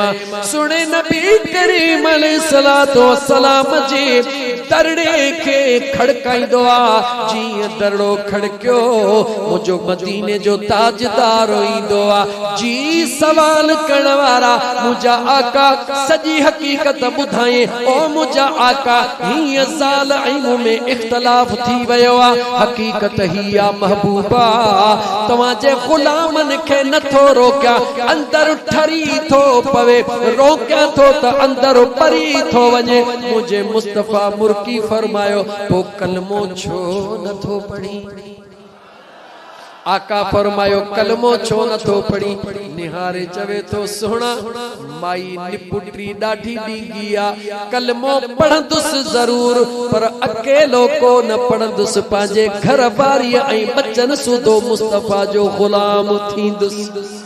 A: सुने नबी करीम अलैहिस्सलातु वस्सलाम जी दरड़े के खड़काईंदो आ। जीअं दरड़ो खड़कियो मुंहिंजो मदीने जो ताजदार ईंदो आ। जी सवाल करण वारा मुंहिंजा आका सॼी हक़ीक़त ॿुधाए। ओ मुंहिंजा आका हीअं ज़ाल ऐं मूं में इख़्तिलाफ़ थी वियो आ। हक़ीक़त ही आ महबूबा तव्हांजे ग़ुलामनि खे नथो रोकिया, अंदर ठरी थो पवे। रोकिया थो त अंदर परी थो वञे। मुंहिंजे मुस्तफ़ा मुर्की फरमायो पोइ कलमो छो नथो पढ़ी? आका फरमायो कलमो छो नथो पढ़ी? निहारे चवे तो सुहिणा माई निपुटरी ॾाढी ॾींगी आ। कलमो पढ़ंदुसि ज़रूर पर अकेलो को न पढ़ंदुसि। पंहिंजे घर वारीअ ऐं बचन सुधो मुस्तफ़ा जो ग़ुलाम थींदुसि।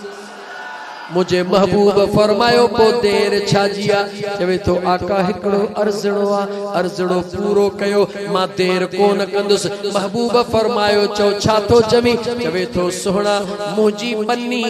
A: मुझे महबूब फरमायो पो देर छाजी आ? चवे तो आका हिकड़ो अर्जड़ो आ, अर्जड़ो पूरो कयो, मां देर कोन कंदुसि। महबूब फरमायो चओ छा थो चवी? चवे तो सुहिणा मुंहिंजी बन्नी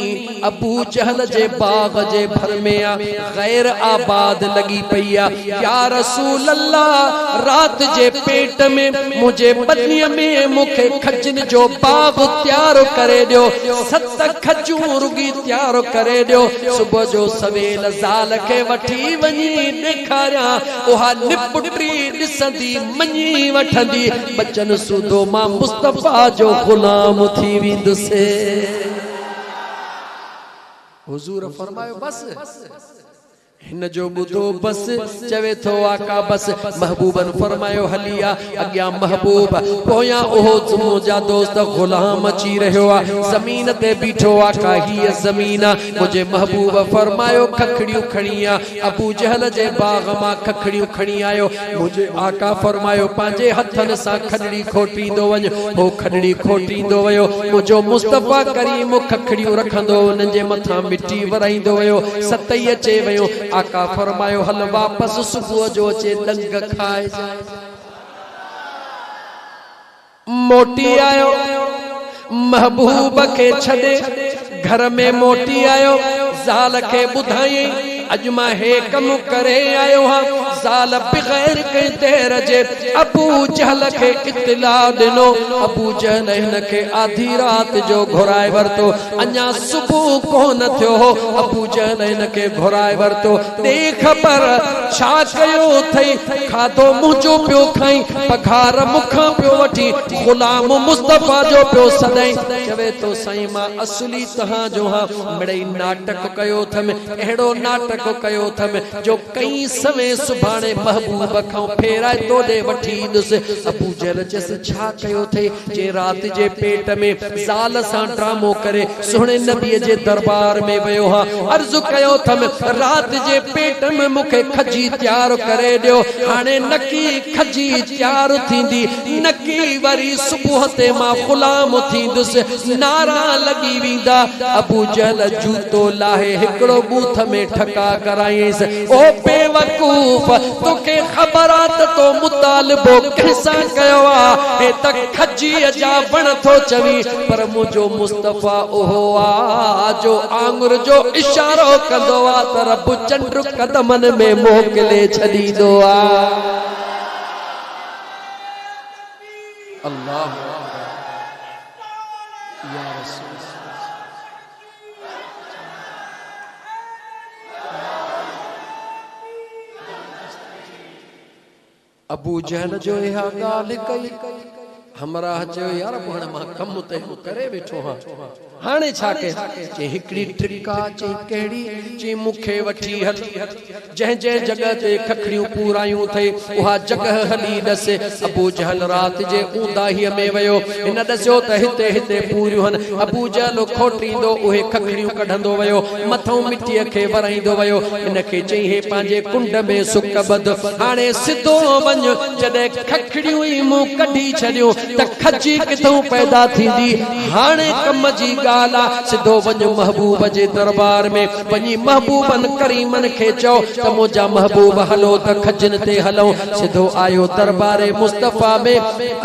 A: अबू जहल जे बाग जे भर में आ, गैर आबाद लगी पई आ। या रसूल अल्लाह रात जे पेट में मुझे बन्नीअ में मुखे खजन जो बाग तैयार करे दियो। 7 खजूं रुगी तैयार करे दियो सुबह जो सवेल ज़ाल के वठी वनी दिखारिया ओहा निपुटरी दिसंदी मनी वठंदी बचन सूदो मां मुस्तफा जो गुलाम थी विंदुसे। हुजूर फरमायो बस हिन जो बुधो बस चवे थो आका बस महबूबन फरमायो हलिया अग्या महबूब पोया ओहो मुझा दोस्त गुलाम अची रहो आ जमीन ते बीठो आका ही जमीन मुझे महबूब फरमायो खखड़ियों खणिया अबू जहल जे बाग मां खखड़ियों खणी आयो मुझे आका फरमायो पांजे हथन सा खडड़ी खोटींदो वञ हो खडड़ी खोटींदो वयो मुझो मुस्तफा करीम खखड़ियों रखंदो उन जे मथा मिट्टी वराईंदो वयो सतई अचे वयो आका फरमायो हल वापस सुबह जो अचे लंग खाए मोटी आयो महबूब के छड़े घर में मोटी आयो ज़ाल के बुधाई अज मां हे कम करे आयो हां ज़ाल बगैर के देर जे अबू जहल के इत्तला दिनो अबू जहल हिन के आधी रात जो घुराए वरतो अञा सुबह कोन थियो हो अबू जहल हिन के घुराए वरतो देख पर छा कयो थई खाधो मुंजो पियो खाई पघार मुखा पियो वठी गुलाम मुस्तफा जो पियो सदाई चवे तो साईं मां असली तहां जो हां मिड़ई नाटक कयो थम एड़ो नाटक कयो थम जो कई समय सुभाणे महबूब खां फेराए तोड़े वठी दुस अबू जहल चस छा कयो थे जे रात जे पेट में ज़ाल सा ड्रामो करे सुहणे नबी जे दरबार में वयो हां अर्ज कयो थम रात जे पेट में मुखे खजी तैयार करे दियो हाणे नकी खजी तैयार थींदी नकी वरी सुबह ते मां गुलाम थींदुस नारा लगी विंदा अबू जहल जूतो लाहे हिकड़ो बूथ में ठका कराईस ओ बेवकूफ तोके खबरात तो मुतालबो कैसा कयो आ हे तक खजी जा बण थो चवी पर मुझो मुस्तफा ओहो आ जो आंगुर जो इशारो कंदो आ त रब चंड कदमन में मोकले छदीदो आ। अल्लाह या रसूल अबू जहल जो यह गाल कई हमरा जो यार पण मां कम ते करे बैठो हां हाने छा के चे हिकड़ी ट्रिका चे केड़ी चे मुखे वठी हल जह जह जगह ते खखड़ियों पूरायूं थे उहा जगह हली दसे अबू जहल रात जे ऊंदाही में वयो इन दस्यो त हिते हिते पूरियूं हन अबू जहल खोटींदो उहे खखड़ियों कढंदो वयो मथों मिट्टी के वराईंदो वयो इन के चई हे पांजे कुंड में सुक बद हाने सिधो वञ जडे खखड़ियों ही मुंह कढी छडियो त खजी किथों पैदा थींदी हाने कम जी गाला सिधो वञ महबूब जे दरबार में वञी महबूबन करीमन खे चओ त मुंहिंजा महबूब हलो त खजन ते हलो सिधो आयो दरबारे मुस्तफा में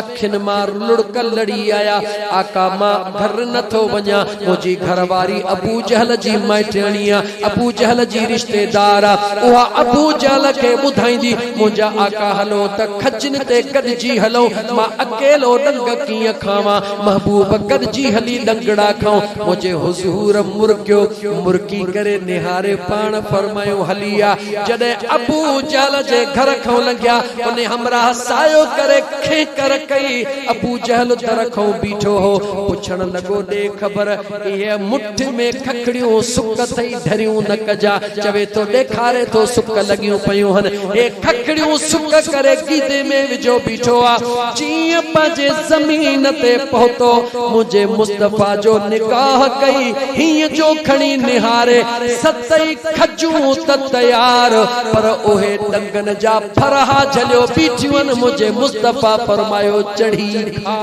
A: अखिन मार लुड़क लड़ी आया आका मां घर नथो वञा मुंहिंजी घरवारी अबू जहल जी माइटणीआ अबू जहल जी रिश्तेदार उहा अबू जहल खे ॿुधाईंदी मुंहिंजा आका हलो त खजन ते गॾिजी हलो मां अकेलो डंग कीअं खावां महबूब गॾिजी हली डंगड़ा खाऊं मुझे हुजूर मुर्गियो मुर्गी करे निहारे पान फरमायो हलिया जडे अबू जहल जे घर खां लंघिया उन्हें हमरा सायो करे खे कर कई अबू जहल दर खां बीठो हो पुछण लगो दे खबर ये मुठ में खखड़ियों सुक थई धरियूं न कजा चवे तो देखारे तो सुक लगियूं पयूं हन ए खखड़ियों सुक करे गीदे में विजो बीठो आ जीअं पंहिंजे जमीन ते पहुतो मुझे मुस्तफा जो निगाह कई हिय जो खणी निहारे सतई खजूं त तैयार पर ओहे डंगन जा फरहा झलियो बीठियूं मुझे मुस्तफा फरमायो चढ़ी खा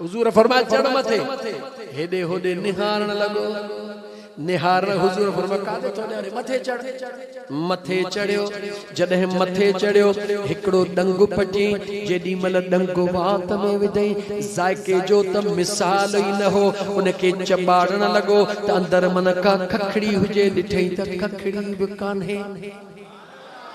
A: हुजूर फरमाया चढ़ मथे हेडे होडे निहारण लगो निहार हुजूर फरमाया कादे तो ॾे मथे चढ़ियो जॾहिं मथे चढ़ियो हिकड़ो डंग पटी जेडी मल डंग वात में विधई जायके जो त मिसाल ही न हो उनके चबाड़न लगो त अंदर मन का खखड़ी हुजे ॾिठई त खखड़ी भी कान्हे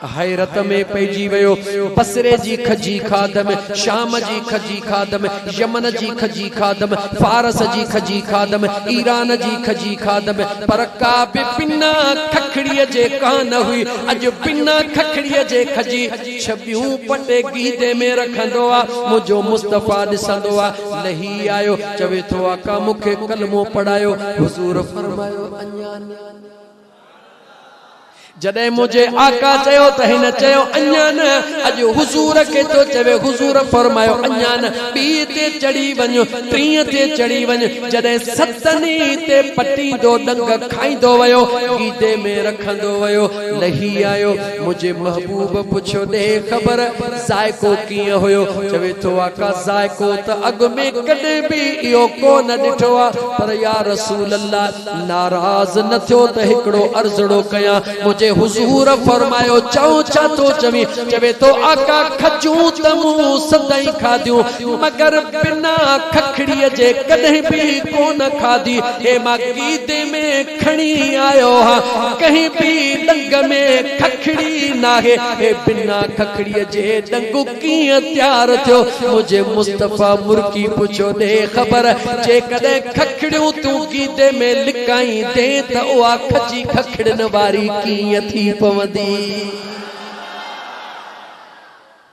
A: हैरत में पइजी वियो। बसरे जी खजी खादम, शाम जी खजी खादम, यमन जी खजी खादम, फारस जी खजी खादम, ईरान जी खजी खादम, पर का बि बिना खखड़ीअ जे कान हुई। अज बिना खखड़ीअ जे खजी छबियूं पटे गीदे में रखंदो आ। मुझो मुस्तफा ॾिसंदो आ, लही आयो चवे थो आका मूंखे कलमो पढ़ायो। हुजूर फरमायो अञा जॾहिं मुझे आका चयो त हिन चयो अञा न। अॼु हुजूर के तो चवे, हुजूर फरमायो अञा न। ॿी ते चढ़ी वञो, टीह ते चढ़ी वञ। जॾहिं सतनी ते पटींदो डंग खाईंदो वियो, गीदे में रखंदो वियो, लही आयो। मुझे महबूब पुछो ॾे ख़बर ज़ाइको कीअं हुयो। चवे थो आका ज़ाइको त अॻु में कॾहिं बि इहो कोन ॾिठो आहे, पर या रसूल अल्लाह नाराज़ न थियो त हिकिड़ो अर्ज़ड़ो कयां। मुझे हुजूर फरमायो चओ छा तो चवी। चवे तो आका खजूं त मूं सदाई खादियूं, मगर बिना खखड़ीअ जे कॾहिं बि कोन खाधी। हे मां गीदे में खणी आयो हा, कहीं भी डंग में खखड़ी नाहे। हे बिना खखड़ीअ जे डंगू कीअं तैयार थियो। मुझे मुस्तफा मुर्की पुछो दे ख़बर जे कॾहिं खखड़ियूं तूं गीदे में लिकाई दे त उहा खजी खखड़न वारी कीअं थी पवंदी।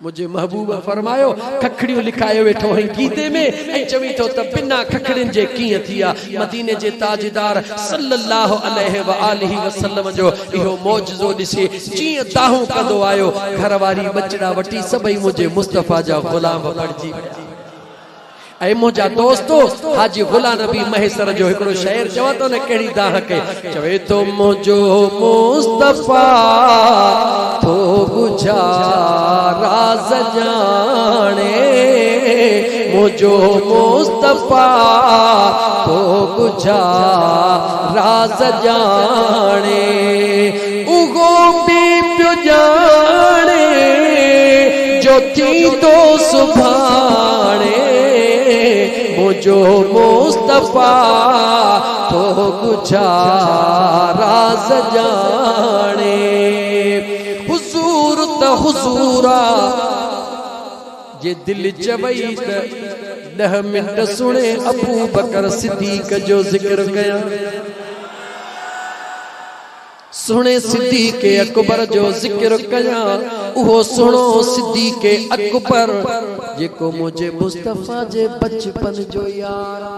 A: मुझे महबूब फरमायो खखड़ियूं लिखायो वेठो है गीदे में, ऐं चवी तो त बिना खखड़िन जे कीअं थिया। मदीने जे ताजदार सल्लल्लाहु अलैहि व आलिहि वसल्लम जो इहो मौजज़ो ॾिसी जीअं दाहूं कंदो आयो, घरवारी बचड़ा वठी सभई मुझे मुस्तफा जा गुलाम बणिजी विया। ऐं मुंहिंजा दोस्तो हाजी गुलाम नबी महेसर जो हिकिड़ो शेर चवां थो न कहिड़ी दाह के। चवे तो मुझो मुस्तफा थो बुझा राज़ जाने, मुझो मुस्तफा थो बुझा राज़ जाने। उगो भी पियो जाने जो थी तो सुभाणे, मुझो मुस्तफा तो बुझा राज़ जाने। हुजूर त हुजूरा जे दिल चवई त 10 मिनट सुने अबू बकर सिद्दीक जो जिक्र कया, सुने सिद्दीक अकबर जो जिक्र कया। उहो सुनो सिद्दीक अकबर जेको मुझे मुस्तफा जे बचपन जो यार।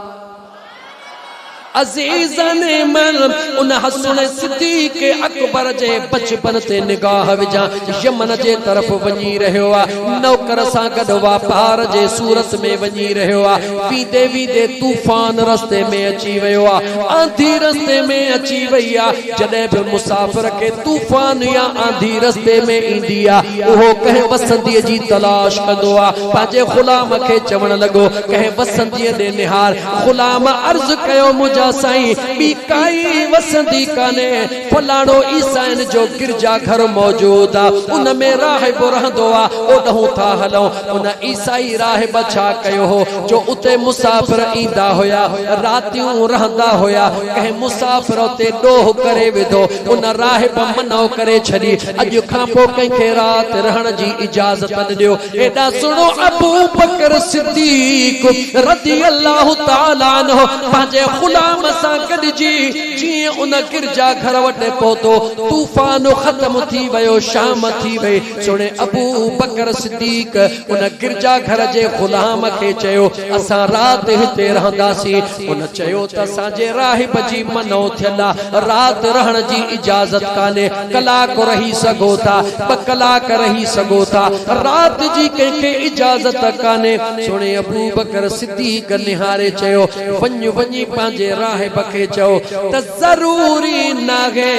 A: अज़ीज़न मन उन हसन सिद्दीक अकबर जे बचपन ते निगाह विझा। यमन जे तरफ वञी रहियो आ, नौकर सां गॾु वापार जे सूरत में वञी रहियो आ। वीदे वीदे तूफान रस्ते में अची वियो आ, आंधी रस्ते में अची वई आ। जॾहिं बि मुसाफ़िर के तूफान या आंधी रस्ते में ईंदी आ, उहो कंहिं वसंतीअ जी तलाश कंदो आ। पंहिंजे गुलाम खे चवण लॻो कंहिं वसंतीअ ॾे निहार। गुलाम अर्ज़ कयो मुंहिंजा साईं ॿी काई वसंदी काने, फलाणो ईसाइन जो गिरजा घर मौजूद आ, उन में राहिब रहंदो आ, ओॾहूं था हलूं। उन ईसाई राहिब छा कयो हो जो उते मुसाफ़िर ईंदा हुया, रातियूं रहंदा हुया। कंहिं मुसाफ़िर ते ॾोह करे विधो, उन राहिब मनो करे छॾी। अॼु खां पोइ कंहिंखे राति रहण जी इजाज़त न ॾियो। एॾा सुणो अबू बकर सिद्दीक रज़ियल्लाहु ताला अन्हु पंहिंजे गुलाम सां गॾिजी जीअं उन गिरजा घर वटि पहुतो, तूफान ख़त्म थी वियो, शाम थी वई। सुणे अबू बकर सिद्दीक उन गिरजा घर जे गुलाम खे चयो असां राति हिते रहंदासीं। उन चयो त असांजे राहिब जी मनो थियल आहे, राति रहण जी इजाज़त कान्हे। कलाक रही सघो था, 2 कलाक रही सघो था, राति जी कंहिंखे इजाज़त कान्हे। सुणे अबू बकर सिद्दीक निहारे चयो वञ वञी पंहिंजे राहिब खे चओ त ज़रूरी नाहे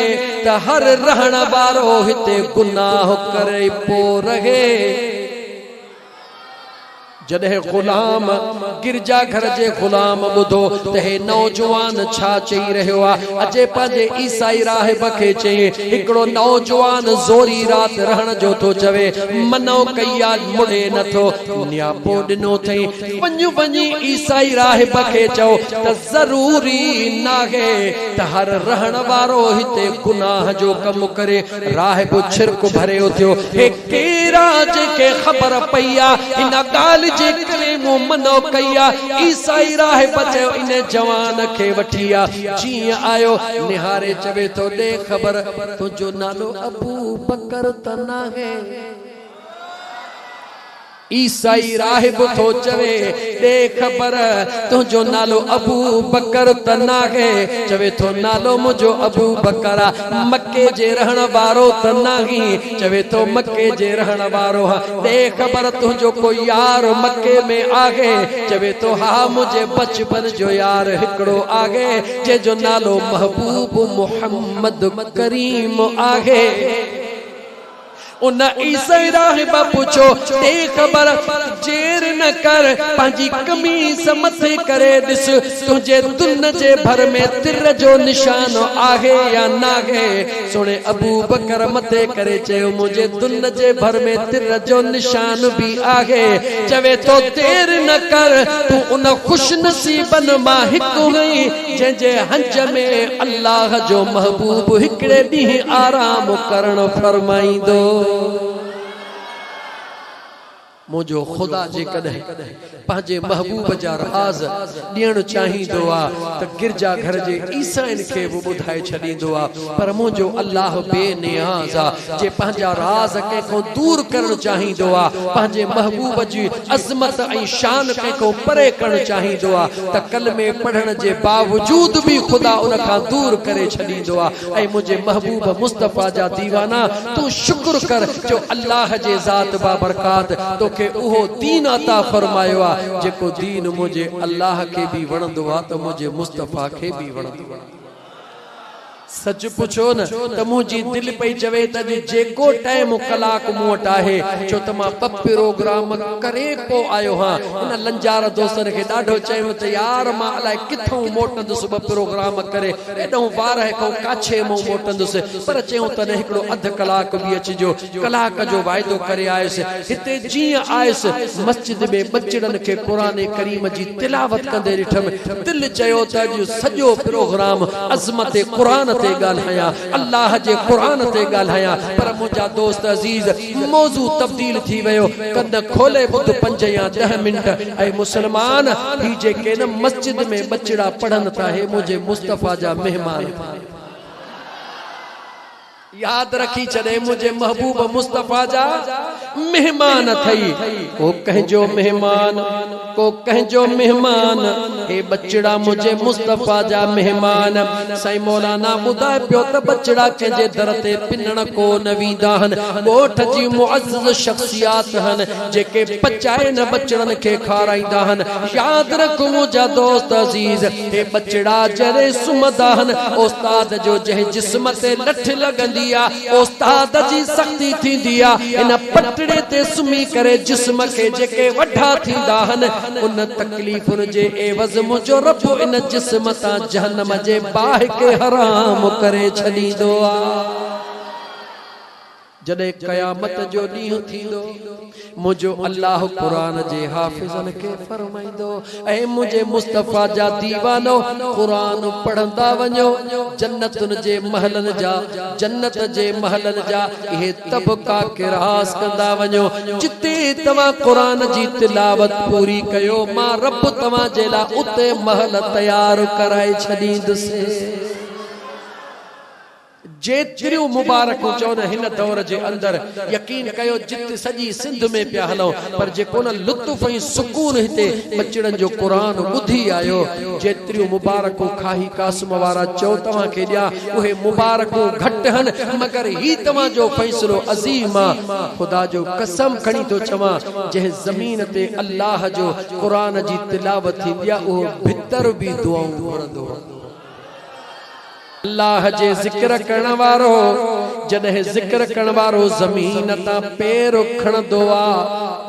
A: त हर रहण वारो हिते गुनाह करे पो रहे। जॾहिं गुलाम गिरजा घर जे गुलाम ॿुधो त हे नौजवान छा चई रहियो आहे, अॼु पंहिंजे ईसाई राहिब खे चई हिकिड़ो नौजवान ज़ोरी रात रहण जो थो चवे, मनो कई आहे मुड़े नथो, नियापो ॾिनो अथई वञी ईसाई राहिब खे चओ त ज़रूरी नाहे त हर रहण वारो हिते गुनाह जो कमु करे। राहिब छिरक भरियो थियो, हे केरा जेके ख़बर पई आहे हिन ॻाल्हि जे करे मूं मनो कई आहे। ईसाई राहिब चयो इन जवान खे वठी आ, जीअं आयो निहारे चवे थो ॾे ख़बर तुंहिंजो नालो अबू बकर त नाहे। ईसाई राहिब थो चवे ॾे ख़बर तुंहिंजो नालो अबू बकर त नाहे, चवे थो नालो मुंहिंजो अबू बकर आहे। मके जे रहण वारो त नाही, चवे थो मके जे रहण वारो हा। ॾे ख़बर तुंहिंजो कोई यार मके में आहे, चवे थो हा मुंहिंजे बचपन जो यार हिकिड़ो आहे जंहिंजो नालो महबूब मुहम्मद करीम आहे। उन ईसाई राहिब पुछो ते ख़बर जेर न कर पंहिंजी कमीज़ मथे करे ॾिस तुंहिंजे दुन जे भर में तिर जो निशान आहे या नाहे। सुणे अबू बकर मथे करे चयो मुंहिंजे दुन जे भर में तिर जो निशान भी आहे। चवे तो देर न कर तू उन खुश नसीबन मां हिकु हुई जंहिंजे हंज में अल्लाह जो महबूब हिकिड़े ॾींहुं आराम करण फरमाईंदो। मुझो खुदा जे कदे पंहिंजे महबूब जा राज ॾियण चाहींदो आहे त गिरजा घर जे ईसाइन खे बि ॿुधाए छॾींदो आहे, पर मुंहिंजो अल्लाह बेनियाज़ आहे जे पंहिंजा राज कंहिंखो दूर करण चाहींदो आहे, पंहिंजे महबूब जी अज़मत ऐं शान कंहिंखो परे करण चाहींदो आहे त कलमे पढ़ण जे बावजूद भी खुदा उन खां दूर करे छॾींदो आहे। ऐं मुंहिंजे महबूब मुस्तफ़ा जा दीवाना तूं शुक्र कर जो अल्लाह जे ज़ात बाबरकात तो के उहो दीन अता फरमायो आ जेको दीन मुझे अल्लाह के भी वणंदो आ त मुझे मुस्तफा के भी वणंदो आ। सच पुछो न त मुंहिंजी दिल पई चवे त जेको टाइम कलाक मूं वटि आहे छो त मां ॿ प्रोग्राम करे पो आयो हां। इन लंजार दोस्तन खे ॾाढो चयो त यार मां अलाए किथों मोटंदुसि ॿ प्रोग्राम करे एॾो वार को काछे मूं मोटंदुसि, पर चयूं त न हिकिड़ो अध कलाक बि अचिजो। कलाक जो वाइदो करे आयुसि, हिते जीअं आयुसि मस्जिद में बचड़नि खे क़ुरान करीम जी तिलावत कंदे ॾिठमि, दिलि चयो त अॼु सॼो प्रोग्राम अज़मत क़ुरान ते ॻाल्हायां, अल्लाह जे क़ुरान ते ॻाल्हायां। पर मुंहिंजा दोस्त अज़ीज़ मौज़ू तब्दील थी वियो, कद खोले ॿुध 5 या 10 मिनट। ऐं मुसलमान ही जेके न मस्जिद में बचड़ा पढ़न था हे मुझे मुस्तफ़ा जा मेहमान याद रखी छॾे, मुझे महबूब मुस्तफ़ा जा मेहमान थई। को कहजो मेहमान को कहजो मेहमान, हे बचड़ा मुझे मुस्तफ़ा जा मेहमान। साईं मौलाना ॿुधाए पियो त बचड़ा कंहिंजे दर ते पिनण को न वेंदा आहिनि, ॻोठ जी मुअज़्ज़ज़ शख़्सियात आहिनि जेके पचाए न बचड़नि खे खाराईंदा आहिनि। याद रख मुंहिंजा दोस्त अज़ीज़, हे बचड़ा जॾहिं सुम्हंदा आहिनि उस्ताद जो जंहिं जिस्म ते लठ लॻंदी उस्ताद जी सख्ती थींदी आहे, इन पटड़े ते सुम्ही करे जिस्म के जेके वढा थींदा आहिनि उन तकलीफ़ुनि जे एवज़ मुंहिंजो रब इन जिस्म तां जहन्नम जे बाहि के हराम करे छॾींदो आहे। जॾहिं क़यामत जो ॾींहुं थींदो मुंहिंजो अल्लाह क़ुरान जे हाफ़िज़नि खे फरमाईंदो, ऐं मुंहिंजे मुस्तफ़ा जा दीवानो क़ुरान पढ़ंदा वञो, जन्नतुनि जे महलनि जा जन्नत जे महलनि जा इहे तबका किरास कंदा वञो। जिते तव्हां क़ुरान जी तिलावत पूरी कयो मां रब तव्हां जे लाइ उते महल तयार कराए छॾींदुसि। जेतिरियूं मुबारकूं चवनि हिन दौर जे अंदर यकीन कयो जिते सॼी सिंध में पिया हलूं, पर जेको न लुत्फ़ ऐं सुकून हिते बचड़नि जो क़ुरान ॿुधी आयो, जेतिरियूं मुबारकूं खाही कासम वारा चओ तव्हां खे ॾियां उहे मुबारकूं घटि आहिनि, मगर ही तव्हां जो फ़ैसिलो अज़ीम आहे। ख़ुदा जो कसम खणी थो चवां, जंहिं ज़मीन ते अल्लाह जो क़ुरान जी तिलावत थींदी आहे उहो भितर बि दुआऊं घुरंदो। अल्लाह जे ज़िक्र करण वारो जॾहिं ज़िक्र करण वारो ज़मीन तां पैर खणंदो आ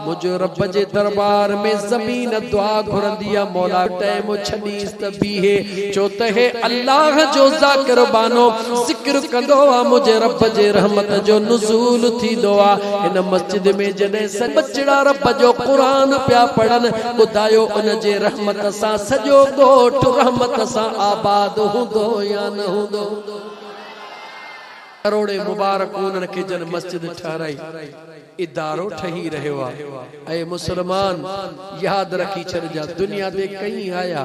A: मुझो रब जे दरबार में ज़मीन दुआ घुरंदी आ मौला टाइम छॾीस त बीहे छो त हे अल्लाह जो ज़ाकिर बानो ज़िक्र कंदो आ मुझे रब जे रहमत जो नुज़ूल थींदो आ इन मस्जिद में जॾहिं सभु बचड़ा रब जो क़ुरान पिया पढ़न ॿुधायो उन जे रहमत सां सॼो ॻोठ रहमत सां आबाद हूंदो या न हूंदो करोड़े मुबारक उन्हनि खे जन मस्जिद ठहराई इदारो ठही रहियो आहे ऐं मुसलमान यादि रखी छॾिजा दुनिया ते कई आया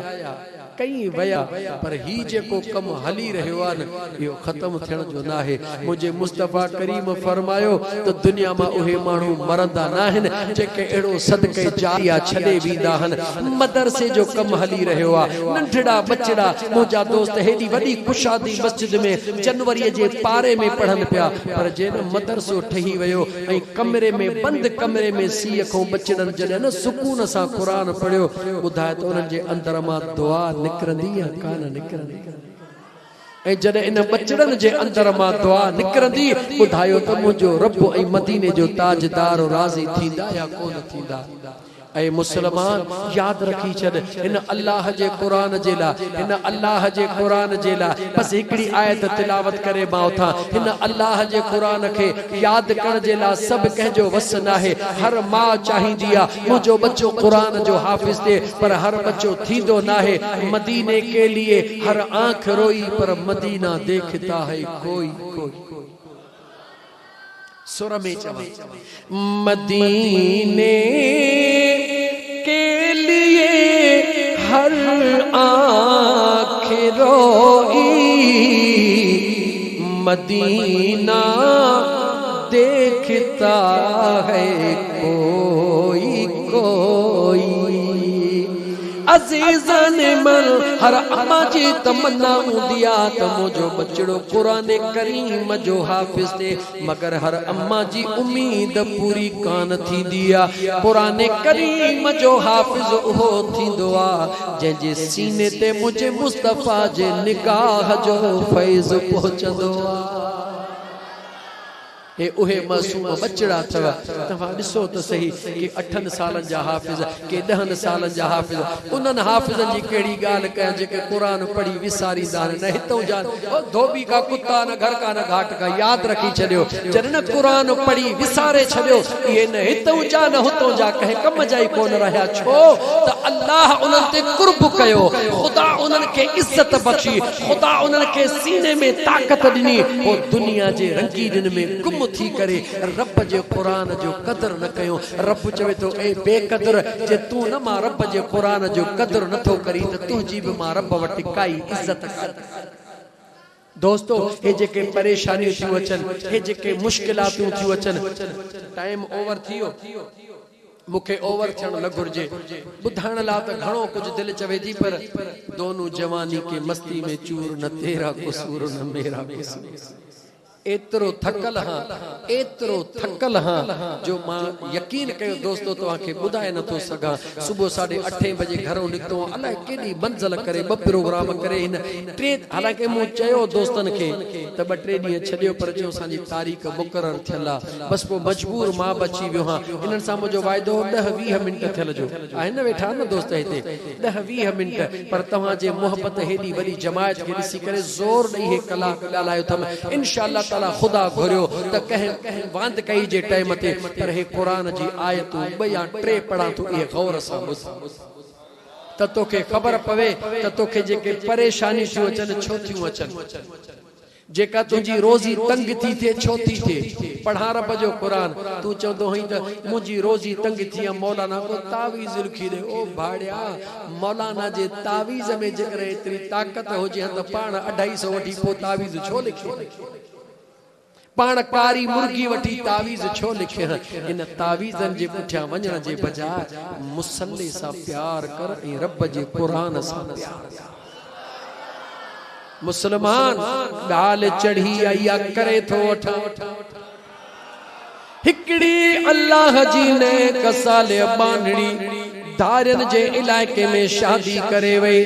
A: कई वया पर ही जेको कम हली रहियो आहे न इहो ख़त्म थियण जो न आहे मुझे मुस्तफ़ा करीम फरमायो त दुनिया मां उहे माण्हू मरंदा न आहिनि जेके अहिड़ो सदके जारिया छॾे वेंदा आहिनि मदरसे जो कम हली रहियो आहे नंढड़ा बचड़ा मुंहिंजा दोस्त हेॾी वॾी कुशादी मस्जिद में जनवरीअ जे पारे में पढ़नि पिया पर जे न मदरसो ठही वियो ऐं कमरे में बंदि कमरे में सीअ खां बचड़नि जॾहिं न सुकून सां क़ुरान पढ़ियो ॿुधाए त उन्हनि जे अंदर मां दुआ निकरंदी या कान निकरंदी ऐं जॾहिं इन बचड़नि जे अंदर मां दुआ निकरंदी ॿुधायो त मुंहिंजो रब ऐं मदीने जो ताजदार राज़ी थींदा या कोन थींदा ऐं मुसलमान यादि रखी छॾ हिन अल्लाह जे क़ुरान जे लाइ हिन अल्लाह जे क़ुरान जे लाइ बसि हिकिड़ी आयत तिलावत करे मां उथां हिन अल्लाह जे क़ुरान खे यादि करण जे लाइ सभु कंहिंजो वस न आहे हर माउ चाहींदी आहे मुंहिंजो बच्चो क़ुरान जो हाफ़िज़ थिए पर हर बच्चो थींदो न आहे मदीने के लिए हर आंख रोई पर मदीना देखता है कोई सुर में चवा मदीने के लिए हर आँख रोई मदीना देखता है कोई कोई अज़ीज़ान मन हर अम्मा जी तमन्ना हूंदी आ त मुंहिंजो बचड़ो क़ुरान करीम जो हाफ़िज़ थे मगर हर अम्मा जी उम्मीद पूरी कान थींदी आ क़ुरान करीम जो हाफ़िज़ उहो थींदो आ जंहिंजे सीने ते मुझे मुस्तफ़ा जे निगाह जो फैज़ पहुचंदो आ हे उहे मासूम बचड़ा अथव तव्हां ॾिसो त सही कि 8 सालनि जा हाफ़िज़ के 10 सालनि जा हाफ़िज़ उन्हनि हाफ़िज़नि जी कहिड़ी ॻाल्हि कयां जेके क़ुरान पढ़ी विसारींदा आहिनि न हितों जा धोबी का कुत्ता न घर का न घाट का यादि रखी छॾियो जॾहिं न क़ुरान पढ़ी विसारे छॾियो इहे न हितों जा न हुतों जा कंहिं कम जा ई कोन रहिया छो त अल्लाह उन्हनि ते कुर्ब कयो ख़ुदा उन्हनि खे इज़त बख़्शी ख़ुदा उन्हनि खे सीने में ताक़त ॾिनी पोइ दुनिया जे रंगीननि में गुम थी करे रब जे क़ुरान जो कदर न कयो रब चवे तो ए बेकदर जे तू न मां रब जे क़ुरान जो कदर नथो करी त तुंहिंजी भी मां रब वटि काई इज़त कर दोस्तों हे जेके परेशानियूं थियूं अचनि हे जेके मुश्किलातूं थियूं अचनि टाइम ओवर थियो मुखे ओवर थियण न घुर्जे ॿुधाइण लाइ त घणो कुझु दिलि चवे थी पर दोनों जवानी के मस्ती में चूर न तेरा कसूर न मेरा कसूर एतरो थकल हाँ जो मां यकीन कयो दोस्तों तव्हांखे ॿुधाए नथो सघां सुबुह 8:30 बजे घरों निकितो अलाए केॾी मंज़िल करे 2 प्रोग्राम करे हिन 3 हालांकि मूं चयो दोस्तनि खे त 2-3 ॾींहं छॾियो पर चयो असांजी तारीख़ मुक़रर थियल आहे बसि पोइ मजबूर मां बची वियो हां हिननि सां मुंहिंजो वाइदो 10-20 मिंट थियल जो आहिनि न वेठा न दोस्त हिते 10-20 मिंट पर तव्हांजे मोहबत हेॾी वॾी जमायत खे ॾिसी करे ज़ोर ॾेई हे कलाक ॻाल्हायो अथमि इंशाअल्लाह ताला खुदा घुरियो त कंहिं वांद कई जे टाइम ते पर हे क़ुरान जी आयतूं 2 या 3 पढ़ा तूं इहे गौर सां ॿुध त तोखे ख़बर पवे त तोखे जेके परेशानी थियूं अचनि छो थियूं अचनि जेका तुझी रोजी तंग थी थे छो थी थे पढ़ा रब जो कुरान तू चवंदो हई त मुंहिंजी रोजी तंग थी मौलाना को तावीज़ लिखी दे ओ भाड़िया मौलाना जे तावीज़ में जेकर एतरी ताकत हुजे त पाण 250 वठी पो तावीज़ छो लिखे पाण कारी मुर्गी वठी तावीज़ छो लिखे इन तावीज़न जे पुठियां वञण जे बजाय मुसल्ले सां प्यार कर ऐं रब जे कुरान सां प्यार मुसलमान गाल चढ़ी आया करे थो वठा हिकड़ी अल्लाह जी ने कसाले बांधड़ी धारियन जे इलाके में शादी करे वई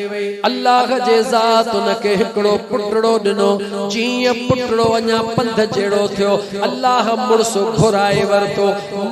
A: अल्लाह जे ज़ात उनके हिकड़ो पुटड़ो दिनो जीअं पुटड़ो अञा पंध जेड़ो थियो अल्लाह मुड़स घुराए वरतो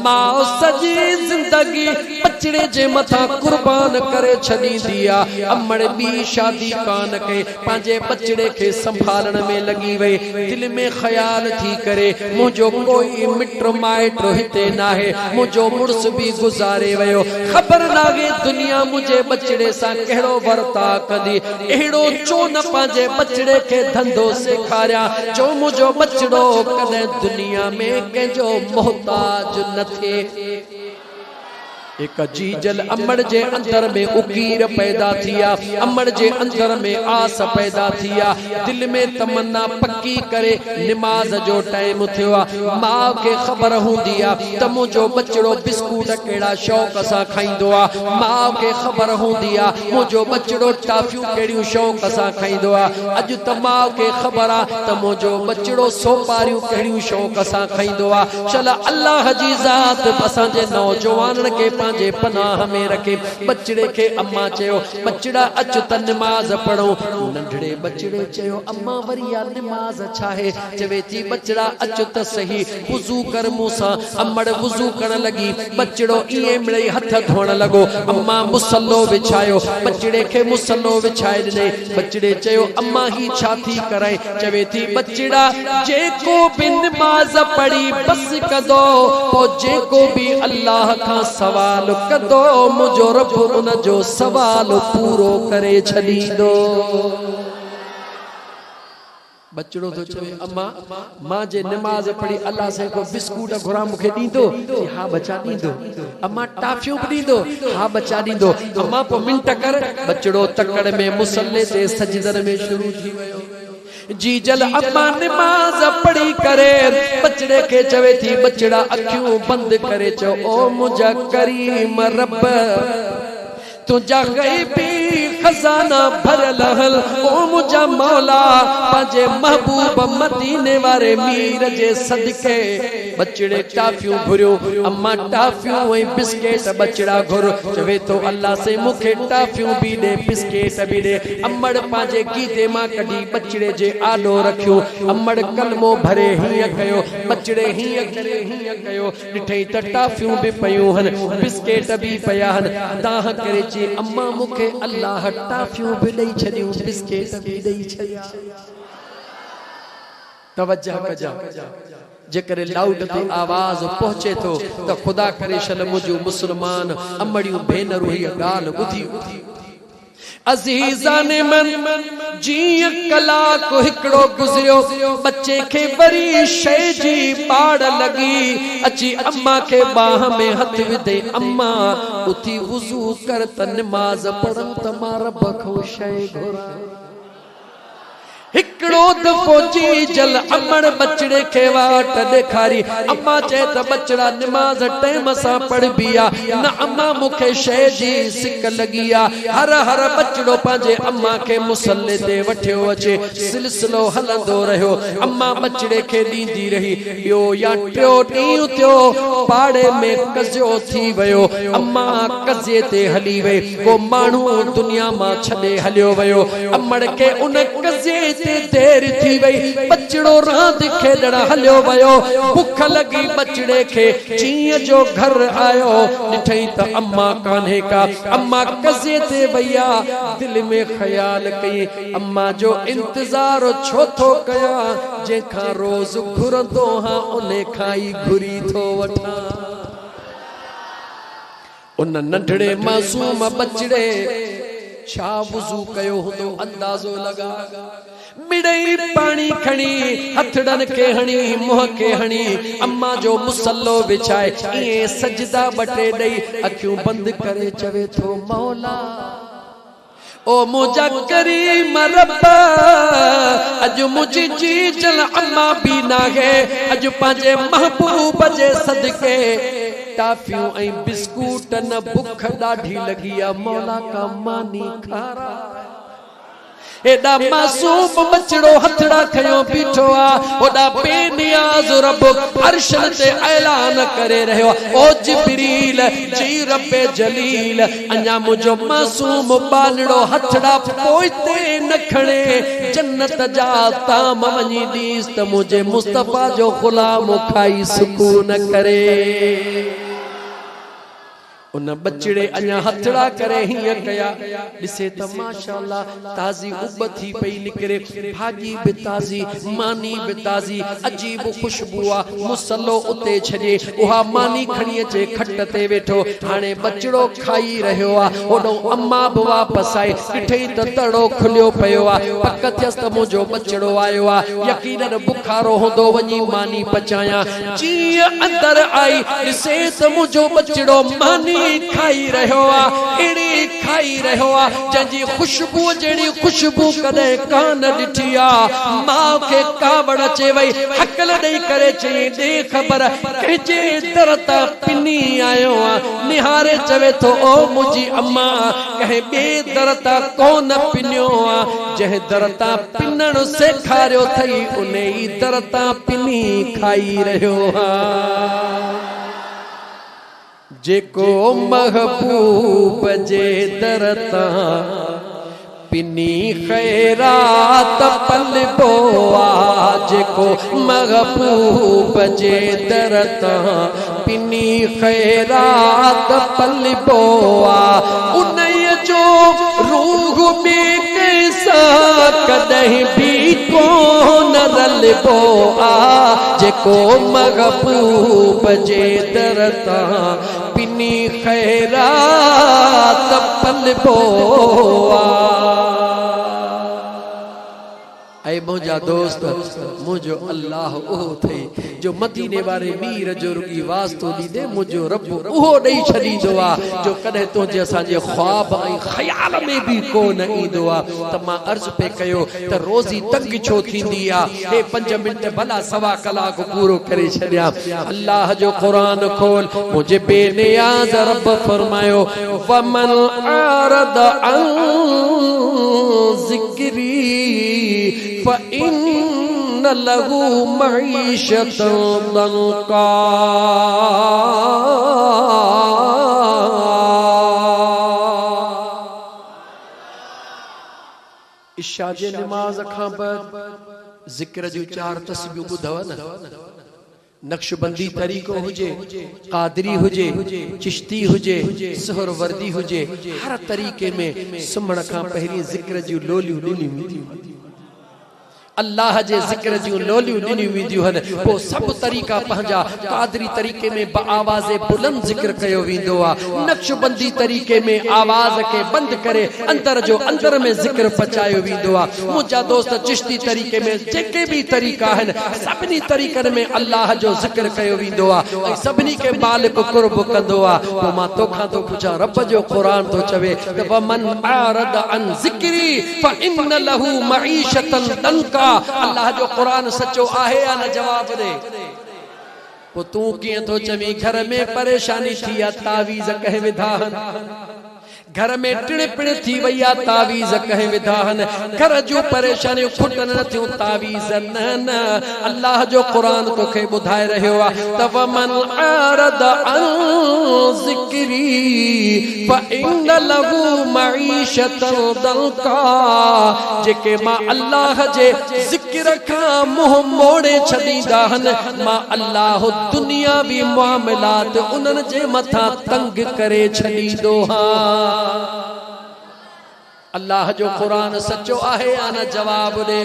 A: मां सजी जिंदगी बचड़े जे मथा कुर्बान करे छॾींदी आ अमड़ बी शादी कान के पांजे बचड़े के संभालण में लगी वई दिल में ख्याल थी करे मुझो कोई मिट माइट हिते नाहे मुझो मुड़स भी गुजारे वयो खबर नागे दुनिया मुझे बचड़े सा केड़ो वर्ता कदी एड़ो चो न पांजे बचड़े के धंधो सेखारिया जो मुझो बचड़ो कदे दुनिया में के जो मोहताज न थे एक जीजल अमड़ जे अंदर में उकीर पैदा थिया अमड़ जे अंदर में आस पैदा थिया दिल में तमन्ना पक्की करे नमाज जो टाइम थियो मां के खबर हुंदी आ त मुझो बचड़ो बिस्कुट केड़ा शौक सा खाइंदो आ मां के खबर हुंदी आ मुझो बचड़ो टाफियूं केड़ियूं शौक सा खाइंदो आ अज त मां के खबर आ त मुझो बचड़ो सोपारियूं केड़ियूं शौक सा खाइंदो आ चल अल्लाह जी ज़ात असां जे नौजवानन के पांजे पनाह में रखे बचड़े के अम्मा चयो बचड़ा अच त नमाज पढ़ो नंढड़े बचड़े चयो अम्मा वरिया नमाज छाहे चवे थी बचड़ा अच त सही वुजू कर मूसा अम्मड़ वुजू करण लगी बचड़ो इए मिड़ई हथ धोण लगो अम्मा मुसल्लो विछायो बचड़े के मुसल्लो विछाए दिने बचड़े चयो अम्मा ही छा थी कराए चवे थी बचड़ा जेको भी नमाज पढ़ी बस कदो ओ जेको भी अल्लाह का सवाल कदो मुझो रब उन जो सवाल पूरो करे छॾींदो बचड़ो तो चवे अम्मा मां जे नमाज पढ़ी अल्लाह से को बिस्कुट घुरा मुखे दींदो हां बचा दींदो अम्मा टाफियूं दींदो हां बचा दींदो अम्मा पो मिंट कर बचड़ो तकड़ में मुसल्ले ते सजदन में शुरू थी वयो जीजल अम्मा नमाज पढ़ी करे बचड़े के चवे थी बचड़ा अखियूं बंद करे चो ओ मुझा करीम रब तुझा गईबी खजाना भरल हल ओ मुझा मौला पांजे महबूब मदीने वारे मीर जे सदके बचड़े टाफियूं घुरियो अम्मा टाफियूं वही बिस्केट बचड़ा घुर चवे तो अल्लाह से मुखे टाफियूं भी दे बिस्केट भी दे अम्मड़ पांजे गीते मां कढी बचड़े जे आलो रखियो अम्मड़ कलमो भरे हीअ कयो बचड़े हीअ करे हीअ कयो ॾिठई त टाफियूं भी पयूं हन बिस्केट भी पया हन दाह करे चे अम्मा मुखे अल्लाह टाफियूं भी ॾेई छॾियूं बिस्केट भी ॾेई छॾिया तवज्जो कजा जेकर लाउड ते आवाज पहुंचे तो त खुदा करे शल मुजो मुसलमान अमड़ियूं भेनरूं ही गाल बुधी अजीजा ने मन जी कलाक हिकड़ो गुजरियो बच्चे के वरी शय जी पाड़ लगी अची अम्मा के बाह में हथ विधे अम्मा उथी वुजू कर त नमाज पढ़न त मां रब खो शय घुरा हिकड़ो दफो जी जल अमड़ बचड़े के वाट देखारी अम्मा चे त बचड़ा नमाज टाइम सा पढ़ बिया न अम्मा मुखे शय जी सिक लगिया हर हर बचड़ो पांजे अम्मा के मुसल्ले ते वठियो अचे सिलसिलो हलंदो रहियो अम्मा बचड़े के दींदी रही यो या टियो ॾींहुं थियो पाड़े में कज़ियो थी वयो अम्मा कज़े ते हली वई को माण्हू दुनिया मां छॾे हलियो वयो अमड़ के उन कज़े देर थी वई बचड़ो रांद खेलण हलियो वयो भुख लगी बचड़े के चीं जो घर आयो ॾिठई त अम्मा कान्हे का अम्मा कज़े ते वया दिल में ख्याल कई अम्मा जो इंतजार छो थो कया जेखा रोज घुरंदो हां उन्हें खाई घुरी थो वठा उन नंढड़े मासूम बचड़े छा वुजू कयो हुंदो अंदाजो लगा मिड़ई पानी खणी हथड़न के हणी मुंह के हणी अम्मा जो मुसल्लो बिछाए ये सजदा बटे दई अखियूं बंद करे चवे थो मौला ओ मुझा करीम रब अज मुझी जी जल अम्मा भी ना है अज पांजे महबूब जे सदके टाफियूं ऐं बिस्कुट न भुख ॾाढी लगी आ मौला का मानी खारा एडा मासूम बचड़ो हथड़ा खयो बीठो आ ओडा बेनियाज रब अर्श ते ऐलान करे रहो ओ जिब्रील जी रब जलील अन्या मुझो मासूम बालड़ो हथड़ा पोइते न खणे जन्नत जा ताम वनी दीस त मुझे मुस्तफा जो गुलाम खाई सुकून करे उन बचड़े अन्या हथड़ा करे हिय कया दिसे त माशाअल्लाह ताजी उबथी पई निकरे भाजी बि ताजी मानी बि ताजी अजीब खुशबू आ मुसल्लो उते छजे उहा मानी खणी अचे खट ते वेठो हाणे बचड़ो खाई रहियो आ ओडो अम्मा बि वापस आई ॾिठई त तड़ो खुलियो पयो आ पक थियस त मुंहिंजो बचड़ो आयो आ यकीनन बुखारो होंदो वञी मानी पचाया जीअं अंदर आई ॾिसे त मुंहिंजो बचड़ो मानी खाई रहो आ एड़ी खाई रहो आ जंजी खुशबू जेड़ी खुशबू कदे कान डिठिया मां के कावड़ चे वई हकल दई करे चे दे खबर केजे दरता पिनी आयो आ निहारे चवे तो ओ मुजी अम्मा कहे बे दरता कोन पिन्यो आ जह दरता पिनण सेखारियो थई उने ई दरता पिनी खाई रहो आ जेको महबूब जे दरता पिनी खैरात पलबो आ जेको महबूब जे दरता पिनी खैरात पलबो आ उनय जो रूह में कैसा कदहीं भी कोन रलबो आ जेको महबूब जे दरता पिनी खैरात पलबो ऐ मुझा दोस्त मुझो अल्लाह ओहो थे जो मदीने वारे मीर जो रुगी वास्तो दी दे मुझो रब ओहो दई छडींदो आ जो कदे तुझे असांजे ख्वाब ऐं ख्याल में भी कोन ईंदो आ त मां अर्ज पे कयो त रोजी तंग छो थींदी आ हे 5 मिनट भला सवा कलाक पूरो करे छड्या अल्लाह जो कुरान खोल मुझे बेनियाज रब फरमायो वमन आरद अन जिक्री फ़इन्न लहू मईशतन दंका इशा जे नमाज खां बाद जिक्र जो 4 तस्बीह ॿुधव न नक्शबंदी तरीक़ो हुजे कादरी हुजे चिश्ती हुजे सुहरवर्दी हुजे हर तरीक़े में सुम्हण खां पहिरीं जिक्र जी लोलियूं ॾिनियूं अल्लाह जे जिक्र जी लोलियूं ॾिनियूं वेंदियूं हन पोइ सभु तरीक़ा पंहिंजा कादरी तरीक़े में आवाज़ बुलंद जिक्र कयो वेंदो आहे नक्शबंदी तरीक़े में आवाज़ के बंद करे अंदर जो अंदर में जिक्र पचायो वेंदो आहे मुंहिंजा दोस्त चिश्ती तरीक़े में जेके भी तरीक़ा आहिनि सभिनी तरीक़नि में अल्लाह जो जिक्र कयो वेंदो आहे ऐं सभिनी खे मालिक कुर्ब कंदो आहे पोइ मां तोखां थो पुछां रब जो क़ुरान थो चवे त वमन आरद अन ज़िक्री फ़इन्न लहू मईशतन दंका अल्लाह जो कुरान सच्चो आहे या न जवाब दे पो तू किए तो चवी घर में परेशानी थी या तावीज़ कह विधान घर में टिण पिण थी वई आ तावीज़ कह विधान घर जो परेशानी खुटन न थियूं तावीज़ न न अल्लाह जो कुरान तोखे बुधाए रहियो आ त वमन आरद अन ज़िक्री फ़इन्न लहू मईशतन दंका जेके मां अल्लाह जे जिक्र खां मुंह मोड़े छॾींदा आहिनि मां अल्लाह दुनियावी मामलात उन्हनि जे मथां तंग करे छॾींदो हां अल्लाह जो कुरान सच्चो आहे या न जवाब दे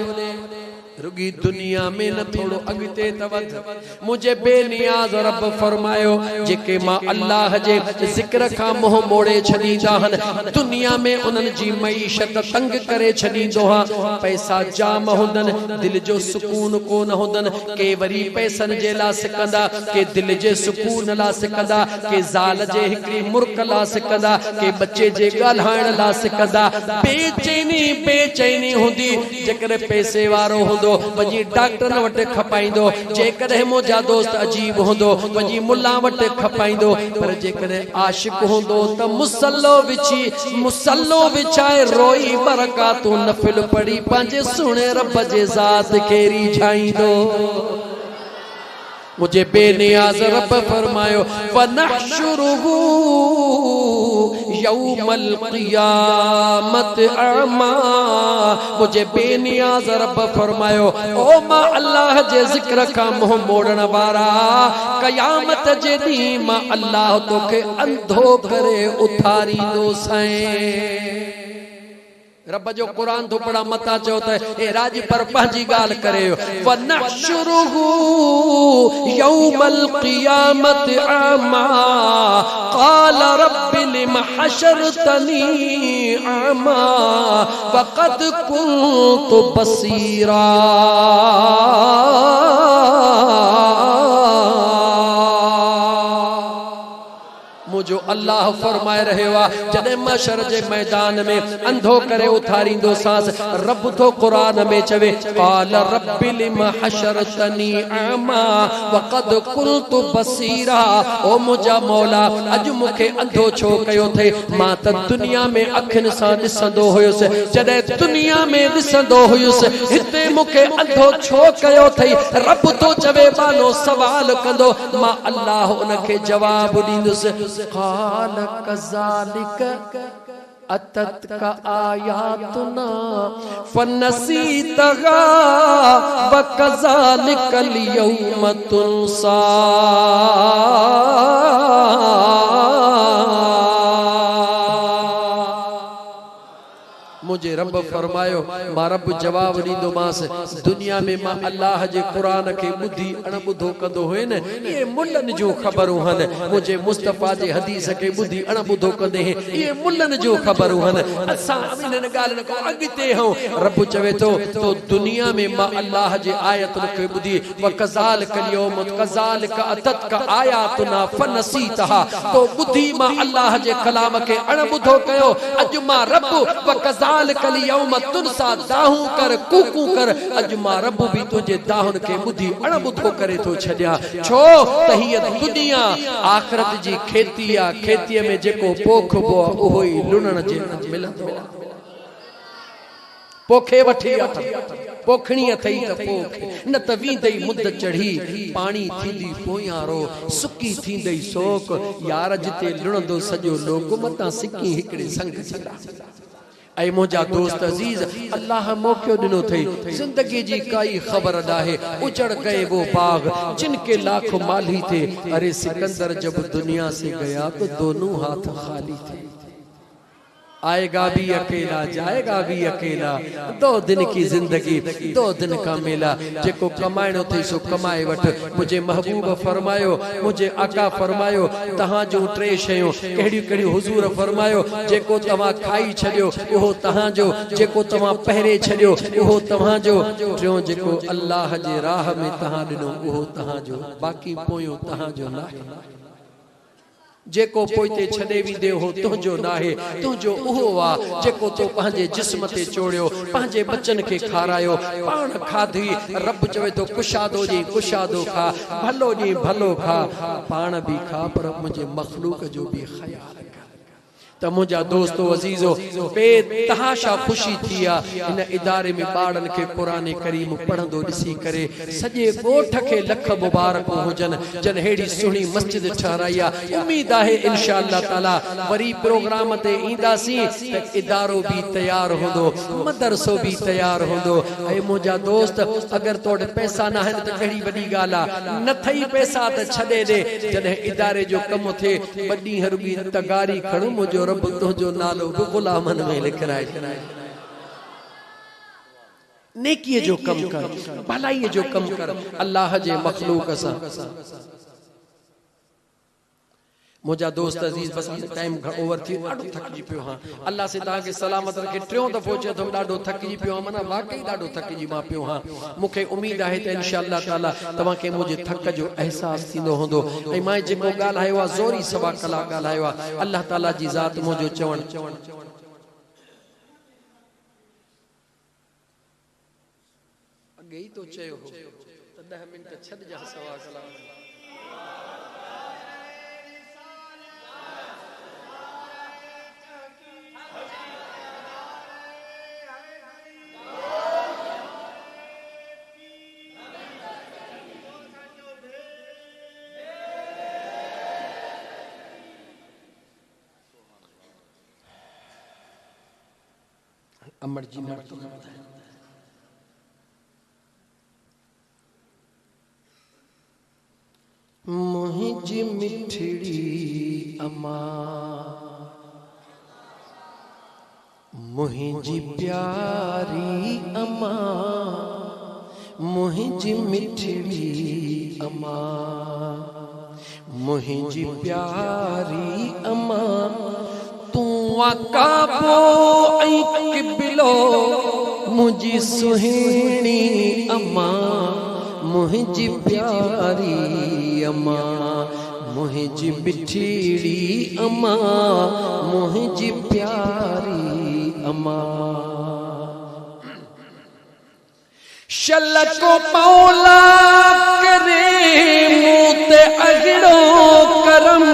A: रुगी दुनिया में न थोड़ो अगते तवत मुझे बेनियाज रब फरमायो जेके मां अल्लाह जे जिक्र का मुंह मोड़े छडींदा हन दुनिया में उनन जी मईशत तंग करे छडींदो हा पैसा जाम हुंदन दिल जो सुकून कोन हुंदन के वरी पैसन जे ला सिकंदा के दिल जे सुकून ला सिकंदा के ज़ाल जे हिकड़ी मुर्क ला सिकंदा के बच्चे जे गाल्हाइण ला सिकंदा बेचैनी हुंदी जेकर पैसे वारो हुंदो होंदो वजी डॉक्टर वटि खपाइंदो जेकॾहिं मुंहिंजा दोस्त अजीब होंदो वजी मुल्ला वटि खपाइंदो पर जेकॾहिं आशिक होंदो त मुसल्लो विछाए रोई बरकातूं नफिल पढ़ी पंहिंजे सुहिणे रब जे ज़ात खे रिझाईंदो मुझे बेनियाज़ रब फरमायो वनहशुरुहु यौमल क़ियामत अमा मुझे बेनियाज़ रब फरमायो ओ मां अल्लाह जे ज़िक्र का मुंह मोड़न वारा क़यामत जे ॾींहुं मां अल्लाह तोखे अंधो करे उथारींदो साईं रब जो कुरान तो पढ़ा मता चौथा ए राजी पर पंहिंजी गाल करे वनहशुरुहु यौमल क़ियामत अमा क़ाल रब्बि लिमा हशरतनी अमा वक़द कुन्तु बसीरा जो अल्लाह फरमाए रहे वा जदे मशर जे मैदान में अंधो करे उथारींदो सांस रब तो कुरान में चवे क़ाल रब्बि लिमा हशरतनी अमा वक़द कुन्तु बसीरा ओ मुजा मौला अज मुखे अंधो छो कयो थे मां त दुनिया में अखिन सां ॾिसंदो हुयुसि जदे दुनिया में ॾिसंदो हुयुसि हिते मुखे अंधो छो कयो थई रब तो चवे बानो सवाल कंदो मां अल्लाह उनखे जवाब ॾींदुसि क़ाल कज़ालिक अततक आयातुना फनसीतहा वकज़ालिकल यौम तुनसा मुझे रब फरमायो मां रब जवाब ॾींदो मास दुनिया में मां अल्लाह जे कुरान खे ॿुधी अणॿुधो कंदो हुए न ये मुल्लन जो ख़बरूं हन मुझे मुस्तफा जे हदीस खे ॿुधी अणॿुधो कंदे ये मुल्लन जो ख़बरूं हन असां इन्हनि ॻाल्हियुनि खां अॻिते हूं रब चवे थो तो दुनिया में मां अल्लाह जे आयतुनि खे ॿुधी वकज़ालिकल यौम कज़ालिक अततक आयातुना फनसीतहा तो ॿुधी मां अल्लाह जे कलाम खे अणॿुधो कयो अॼु मां रब वकज़ालिक कल यौम तुनसा दाहू कर कूकू कर अज मां रब भी तुझे दाहुन के बुद्धि अणबुधो करे तो छड्या छो त हीअ दुनिया आखिरत जी खेती आ खेतीअ में जेको पोखबो उहो ई लुणण जे मिलंदो पोखे वठी पोखणी अथई त पोख न त वींदई मुद चढ़ी पानी थींदी पोयारो सुकी थींदई सोक यार जिते लुणंदो सॼो लोक मतां सिकी हिकड़े संग छॾा ऐ मुझा दोस्त अजीज अल्लाह मौक़ो दिनो थे जिंदगी जी काई खबर नाहे उजड़ गए वो बाग जिनके लाख माली थे अरे सिकंदर जब दुनिया से गया तो दोनों हाथ खाली थे आएगा भी अकेला जाएगा भी अकेला 2 दिन की जिंदगी 2 दिन का मेला जेको कमाइणो थे सो कमाए वठ मुझे महबूब फरमायो मुझे आका फरमायो तहां जो 3 शयूं केड़ी केड़ी हुजूर फरमायो जेको तवा खाई छडियो ओहो तहां जो जेको तवा पहरे छडियो ओहो तहां जो टियों जेको अल्लाह जे राह में तहां दिनो ओहो तहां जो बाकी पोयो तहां जो नाहे जेको पोइते छडे विंदे हो तुंहिंजो नाहे तुंहिंजो उहो वा जेको तो पंहिंजे जिस्म ते चोड़ियो पंहिंजे बच्चन खे खारायो पाण खाधी रब चवे तो कुशादो जी कुशादो खा भलो जी भलो खा पाण भी खा पर मुझे मखलूक जो भी ख्याल त मुझा दोस्तों अजीजो बेतहाशा खुशी थिया इन इदारे में बाड़न के कुरान करीम पढ़ंदो दिसी करे सजे गोठ के लख मुबारक हुजन जन हेड़ी सुणी मस्जिद ठहराया उम्मीद है इंशाअल्लाह ताला वरी प्रोग्राम ते इंदासी त इदारो भी तैयार होंदो मदरसो भी तैयार होंदो ए मुझा दोस्त अगर तोड़ पैसा ना है त कड़ी बड़ी गाला न थई पैसा त छडे दे जने इदारे जो कम थे बड़ी हरबी तगारी खणो मुझो रब तुझो नालो गुलामन में लिखराए नेकी जो कम कर भलाई जो कम कर अल्लाह जे मखलूक सा मुझा दोस्त अजीज बस टाइम ओवर थी डाडो थकजी पियो हां अल्लाह से ता के सलामत रखे ट्रियों दफो चे तुम डाडो थकजी पियो मना वाकई डाडो थकजी मा पियो हां मुखे उम्मीद है त इंशाअल्लाह ताला तवा के मुझे थक जो एहसास थींदो होंदो ए मां जेको गाल आयो जोरी सवा कला गाल आयो अल्लाह ताला जी जात मुझो चवण अॻे ई तो चयो हो त 10 मिंट छॾिजां सवा कलाक अमर जी ने मुहिंजी मिठड़ी अम्मा मुहिंजी प्यारी अम्मा मुहिंजी मिठड़ी अम्मा मुहिंजी प्यारी अम्मा तू आकाबो ऐं किबिलो मुझी सुहिणी अम्मा मुहिंजी प्यारी अम्मा मुहिंजी मिठड़ी अम्मा मुहिंजी प्यारी अम्मा शलको मौला करे मुँह ते अगड़ो करम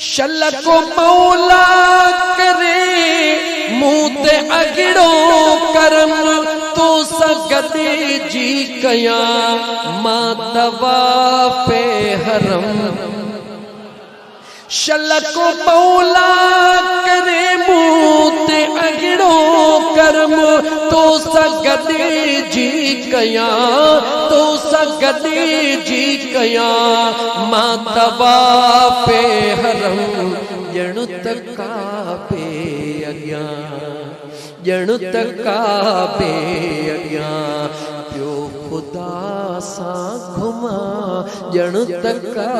A: शलको मौला करे मुँह ते अगड़ो करम तो सगदे जी कया मां दवा पे हरम शलको मौला करे मुँह ते अगड़ो करम तो सगदे जी कया तो सगदे जी कया मां दवा पे हरम जण तका पे अग्या जण तका पे अग्या प्यो खुदा सा घुमा जण तका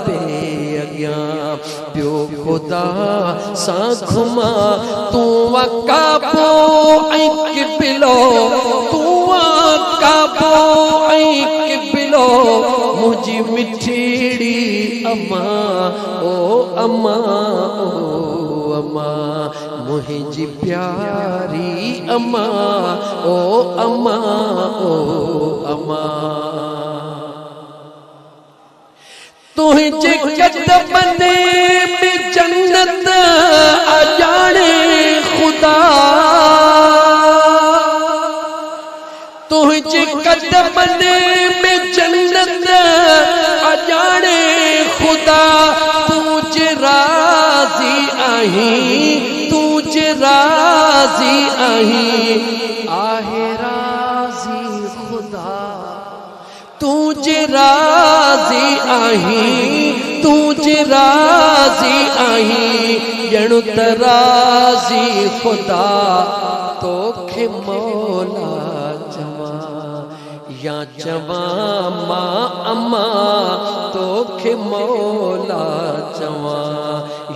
A: पे अग्या प्यो खुदा सा घुमा तू अकाबो ऐं किबिलो तू अकाबो ऐं किबिलो मुझी मिठड़ी अम्मा ओ अम्मा ओ अम्मा मुहिंजी प्यारी अम्मा ओ अम्मा ओ अम्मा तुझे कदमने में जन्नत आ जाने खुदा तुझे कदमने में जन्नत आ जाने खुदा तुझे राजी आही तुझे राजी आही आहे राजी खुदा तुझे राजी आही तुझे राजी आही जणु त राजी खुदा तोखे मौला जमा या जवा मां अम्मा तोखे मौला जवा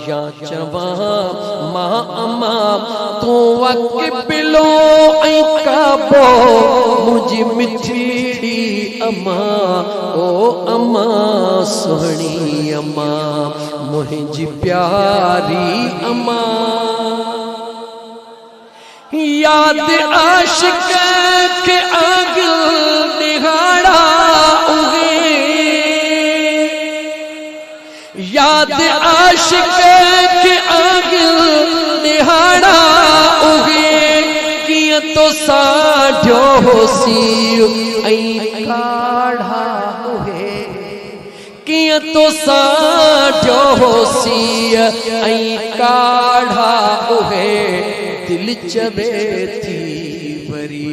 A: या जवा मां अम्मा तू अकिबिलो ऐं काबो मुझी मिठड़ी अम्मा ओ अम्मा सुहणी अम्मा मुहिंजी प्यारी अम्मा याद आशिक के आग निहाड़ा उगे याद आशिक के आग निहाड़ा उगे किया तो साढ़ो होसी ऐं काढ़ा उगे किया तो साढ़ो होसी ऐं काढ़ा उगे दिल चवे थी वरी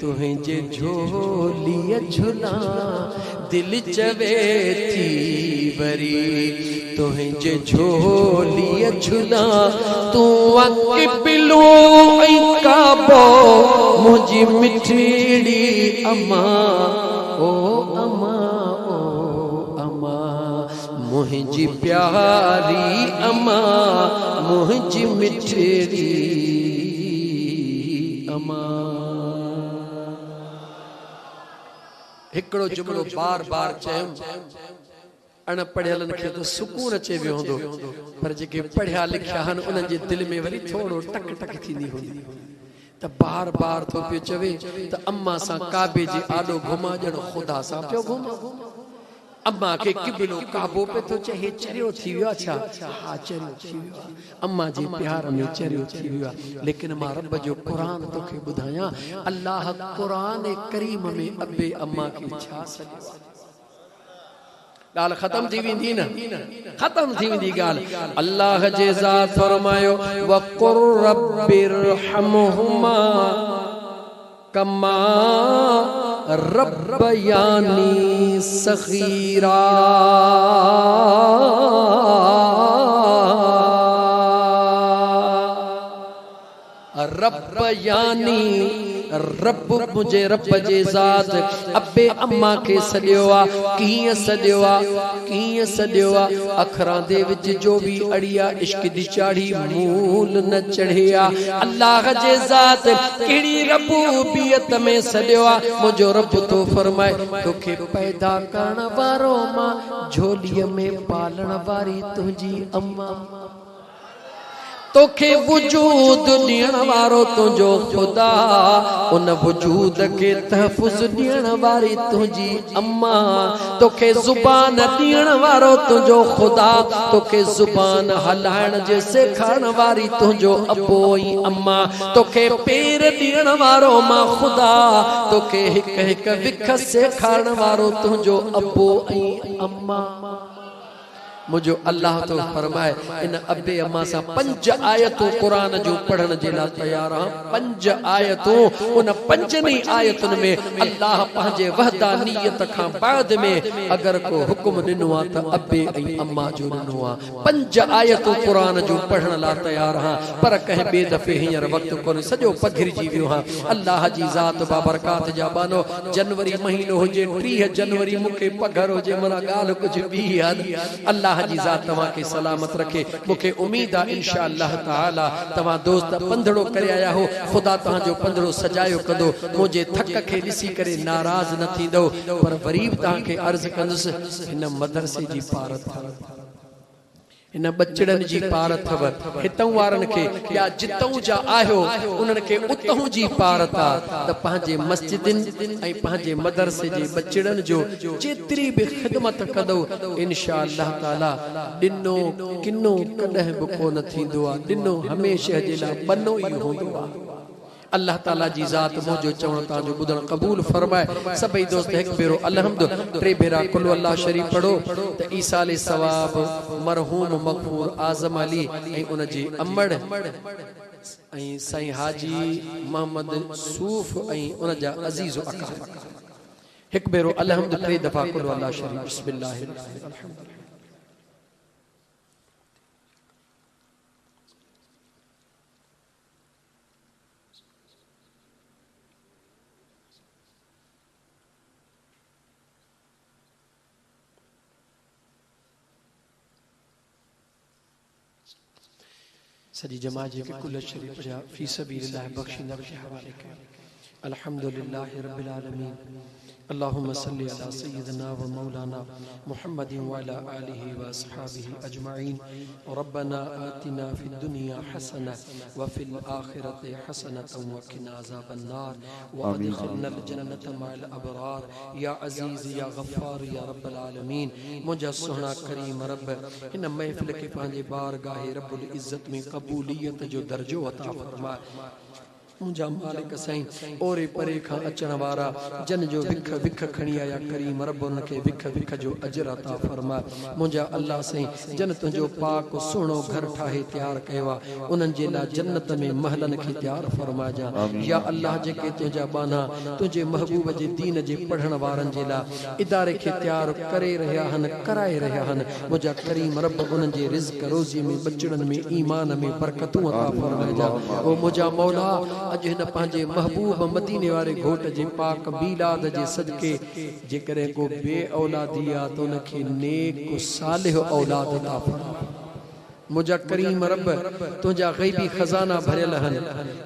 A: तुझे झोली झुला दिल चवे थी वरी तुझे झोली झुला तू अकिबिलो ऐं काबो मुझी मिठड़ी अम्मा ओ अम्मा ओ अम्मा मुझी प्यारी अम्मा मुझी मिठड़ी अम्मा हिकड़ो जुमलो बार बार चयो अनपढ़ियलन खे तो सुकून अचे वियो हूंदो पर जेके पढ़िया लिखिया हन उन्हनि जे दिल में वरी थोड़ो टक टक थींदी हुंदी त त बार बार तो पियो चवे त अम्मा सा काबे जे आॾो घुमा ॼण खुदा सा पियो घुमा अम्मा के किबलो काबो पे तो चाहे चरियो थी वियो अच्छा हाँ चरियो थी वियो अम्मा जे प्यार में चरियो थी वियो लेकिन मां रब जो कुरान तोखे ॿुधायां अल्लाह कुरान करीम में अबे अम्मा के छा सॼो गाल खत्म थी वेंदी न खत्म थी वेंदी गाल अल्लाह जे ज़ात फरमायो वक़ुर रब्बिरहमहुमा कमा रब्बयानी सगीरा रब्बयानी रब मुझे रब जे ज़ात अबे अम्मा के सदियोआ कीअं सदियोआ अखरां दे विच जो भी अड़िया इश्क दी चाढ़ी मूल न चढ़िया अल्लाह जे ज़ात केड़ी रबूबियत में सदियोआ मुझो रब तो फरमाए तोखे पैदा करण वारो मां झोलीअ में पालण वारी तुझी अम्मा तोखे वजूद ॾियण वारो तुझो खुदा उन वजूद के तहफ़ुज़ ॾियण वारी तुझी अम्मा तोखे ज़ुबान ॾियण वारो तुझो खुदा तोखे ज़ुबान हलाइण जे सेखारण वारी तुझो अबो ऐं अम्मा तोखे पेर ॾियण वारो मां खुदा तोखे हिक हिक विख सेखारण वारो तुझो अबो ऐं अम्मा मुझो अल्लाह तो फरमाए इन अबे अम्मा सा 5 आयतों कुरान जो पढ़न जे ला तैयार हां 5 आयतों उन 5 आयतुन में अल्लाह पंहिंजे वहदानियत खां बाद में अगर को हुक्म दिनो आ त अबे ऐं अम्मा जो दिनो आ 5 आयतों कुरान जो पढ़न ला तैयार हां पर कह बे दफे हियर वक्त कोन सजो पघिरजी वियो हां अल्लाह जी ज़ात बाबरकात जा बानो जनवरी महीनो होजे 30 जनवरी मुके पघर होजे मना गाल कुछ भी याद अल्लाह जी ज़ात तवा के सलामत रखे मुखे उम्मीद है इंशाअल्लाह ताला तवा दोस्त पंधड़ो करे आया हो खुदा तवा जो पंधड़ो सजायो कदो मुझे थक के दिसी करे नाराज न थींदो पर वरीब ता के अर्ज कंदस इन मदरसे जी पारत इन बचड़न जी पारत हितों वारन के या जितों जा आयो उनन के उतों जी पारत त पंहिंजे मस्जिदिन ऐं पंहिंजे मदरसे जे बचड़न जो जेतरी भी खिदमत कदो इंशाअल्लाह ताला दिनो किनो कदह बको न थींदो आ दिनो हमेशा जे ला बनो ही होंदो आ अल्लाह ताला जी ज़ात मुझो चवण ता जो बुधन कबूल फरमाए सभई दोस्त एक बेरो अलहम्द टे बेरा कुल अल्लाह शरीफ पढ़ो त ईसाले सवाब मरहूम मगफूर आजम अली ऐं उन जी अम्मड़ ऐं साईं हाजी मोहम्मद सूफ ऐं उन जा अजीज अका एक बेरो अलहम्द टे दफा कुल अल्लाह शरीफ बिस्मिल्लाह अल्हम्दुलिल्लाह सजी जमा जे के कुल शरीफ जा फी सबीलिल्लाह बख्शिंदा के हवाले के अल्हम्दुलिल्लाह रब्बिल आलमीन अल्लाहुम्मा सल्लि अला सय्यिदिना व मौलाना मुहम्मदिन व अला आलिहि व अस्हाबिहि अजमईन रब्बना आतिना फिद दुनिया हसना व फिल आखिरति हसनतन व किना अज़ाबन नार व अदखिलना अल जन्नत मअल अबरार या अजीज या गफ्फार या रब्बल आलमीन मुझा सोहना करीम रब इन महफिल के पंहिंजे बारगाह रब्बुल इज्जत में कबूलियत जो दर्जो अता फरमा मुझा मालिक साईं ओरे परे खां अचण वारा जन जो विख विख खणी आया करीम रब उनके विख विख जो अजर अता फरमा मुझा अल्लाह साईं जन तुझो पाक सुहिणो घर ठाहे तैयार कयो उनन जे ला जन्नत में महलन के तैयार फरमा जा या अल्लाह जेके तुझा बाना तुझे महबूब जे दीन जे पढ़ण वारन जे ला इदारे के तैयार करे रहा हन कराए रहा हन मुझा करीम रब उनन जे रिज़्क रोज़ी में बचड़न में ईमान में बरकतूं अता फरमा जा ओ मुझा मौला अज हिन पंहिंजे महबूब मदीने वारे घोट जे पाक बीलाद जे सदके जेकरे को बे औलादी आ तो उनखे नेक सालिह औलाद अता फरमा मुझा करीम रब तुझा गैबी खजाना भरियल हन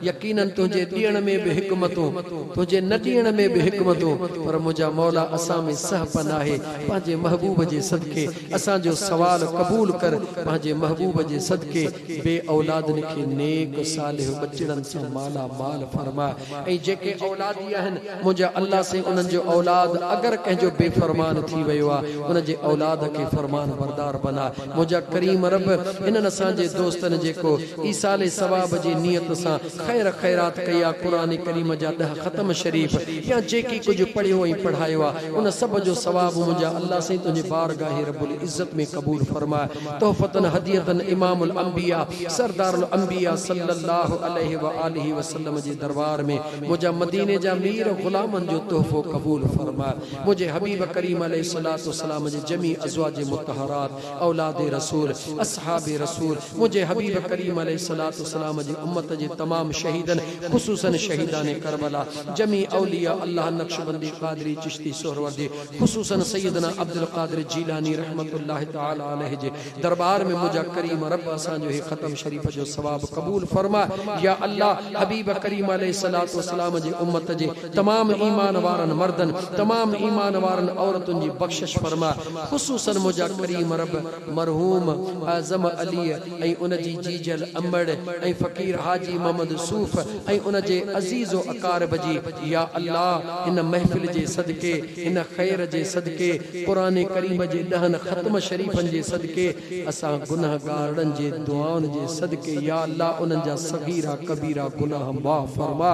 A: यकीनन तुझे ॾियण में भी हिकमतों तुझे न ॾियण में भी हिकमतों पर मुझा मौला असां में सहपन आहे पंहिंजे महबूब जे सदके असां जो सवाल कबूल कर पंहिंजे महबूब जे सदके बे औलादन खे नेक सालिह बचड़न से माला माल फरमा ऐं जेके औलादी आहिन मुझा अल्लाह से उन्हनि जो औलाद अगर कंहिंजो बेफरमान थी वियो आहे उन जे औलाद खे फरमान बरदार बना मुझा करीम रब इन्हनि असांजे दोस्तनि जेको ईसाले सवाब जी नियत सां खैर खैरात कया कुरान करीम जा 10 ख़त्म शरीफ या जेकी कुछ पढ़ियो ऐं पढ़ायो आहे उन सब जो सवाब मुंहिंजा अल्लाह से तुझे बारगाह रब्बुल इज्जत में कबूल फरमा तोहफतन हदियतन इमामुल अंबिया सरदारुल अंबिया सल्लल्लाहु अलैहि व आलिहि वसल्लम जे दरबार में मुंहिंजा मदीने जा मीर गुलामन जो तोहफो कबूल फरमा मुझे हबीब करीम अलैहिस्सलातु वस्सलाम जे जमी अज़वाज मुतहरात औलाद रसूल असहाब रसूल मुझे हबीब करीम अलैहिस्सलातु वस्सलाम जी उम्मत जे तमाम शहीदन खुसूसन शहीदान करबला जमी औलिया अल्लाह नक्शबंदी कादरी चिश्ती सोहरवर्दी खुसूसन सैयदना अब्दुल कादिर जीलानी रहमतुल्लाह तआला अलैहि जे दरबार में मुझा करीम रब असां जो ही खत्म शरीफ जो सवाब कबूल फरमा या अल्लाह हबीब करीम अलैहिस्सलातु वस्सलाम जी उम्मत जे तमाम ईमान वारन मर्दन तमाम ईमान वारन औरतुन जी बख्शिश फरमा खुसूसन मुझा करीम रब मरहूम आजम अली ऐं उन जी जीजल अमड़ ऐं फकीर हाजी मोहम्मद सूफ ऐं उन जे अजीज व अकारब जी या अल्लाह इन महफिल जे सदके इन खैर जे सदके कुरान करीम जे 10 ख़त्म शरीफन जे सदके असां गुनाहगारन जे दुआन जे सदके या अल्लाह उन जा सगीरा कबीरा गुनाह माफ़ फरमा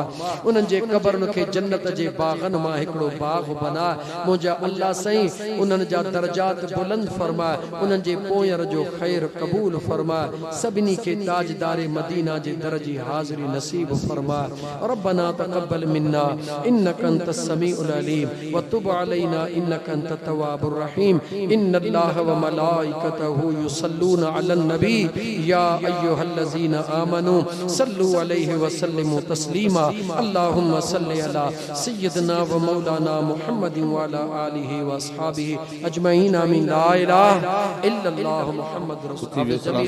A: उन जे कब्रन के जन्नत जे बागन मां हिकड़ो बाग बना मुझा अल्लाह सही उन जा दर्जात बुलंद फरमा उन जे पोयर जो खैर कबूल फरमा सबनी के ताजदार मदीना जे दरजी हाजिरी नसीब फरमा रब्बना तकब्बल मिन्ना इन्नका अंतस समीउल अलीम व तुब अलैना इन्नका अंतत तव्वाबुर रहीम इन्नल्लाह व मलाइकतहु युसल्लूना अलन नबी या अय्युहल्लज़ीना आमनू सल्लु अलैहि व सल्लिमू तस्लीमा अल्लाहुम्मा सल्लि अला सय्यिदना व मौलाना मुहम्मदिन व अला आलिहि व अस्हाबिहि अजमईन आमीन ला इलाहा इल्लल्लाह मुहम्मद रसूलुल्लाह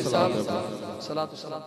A: सलात सलात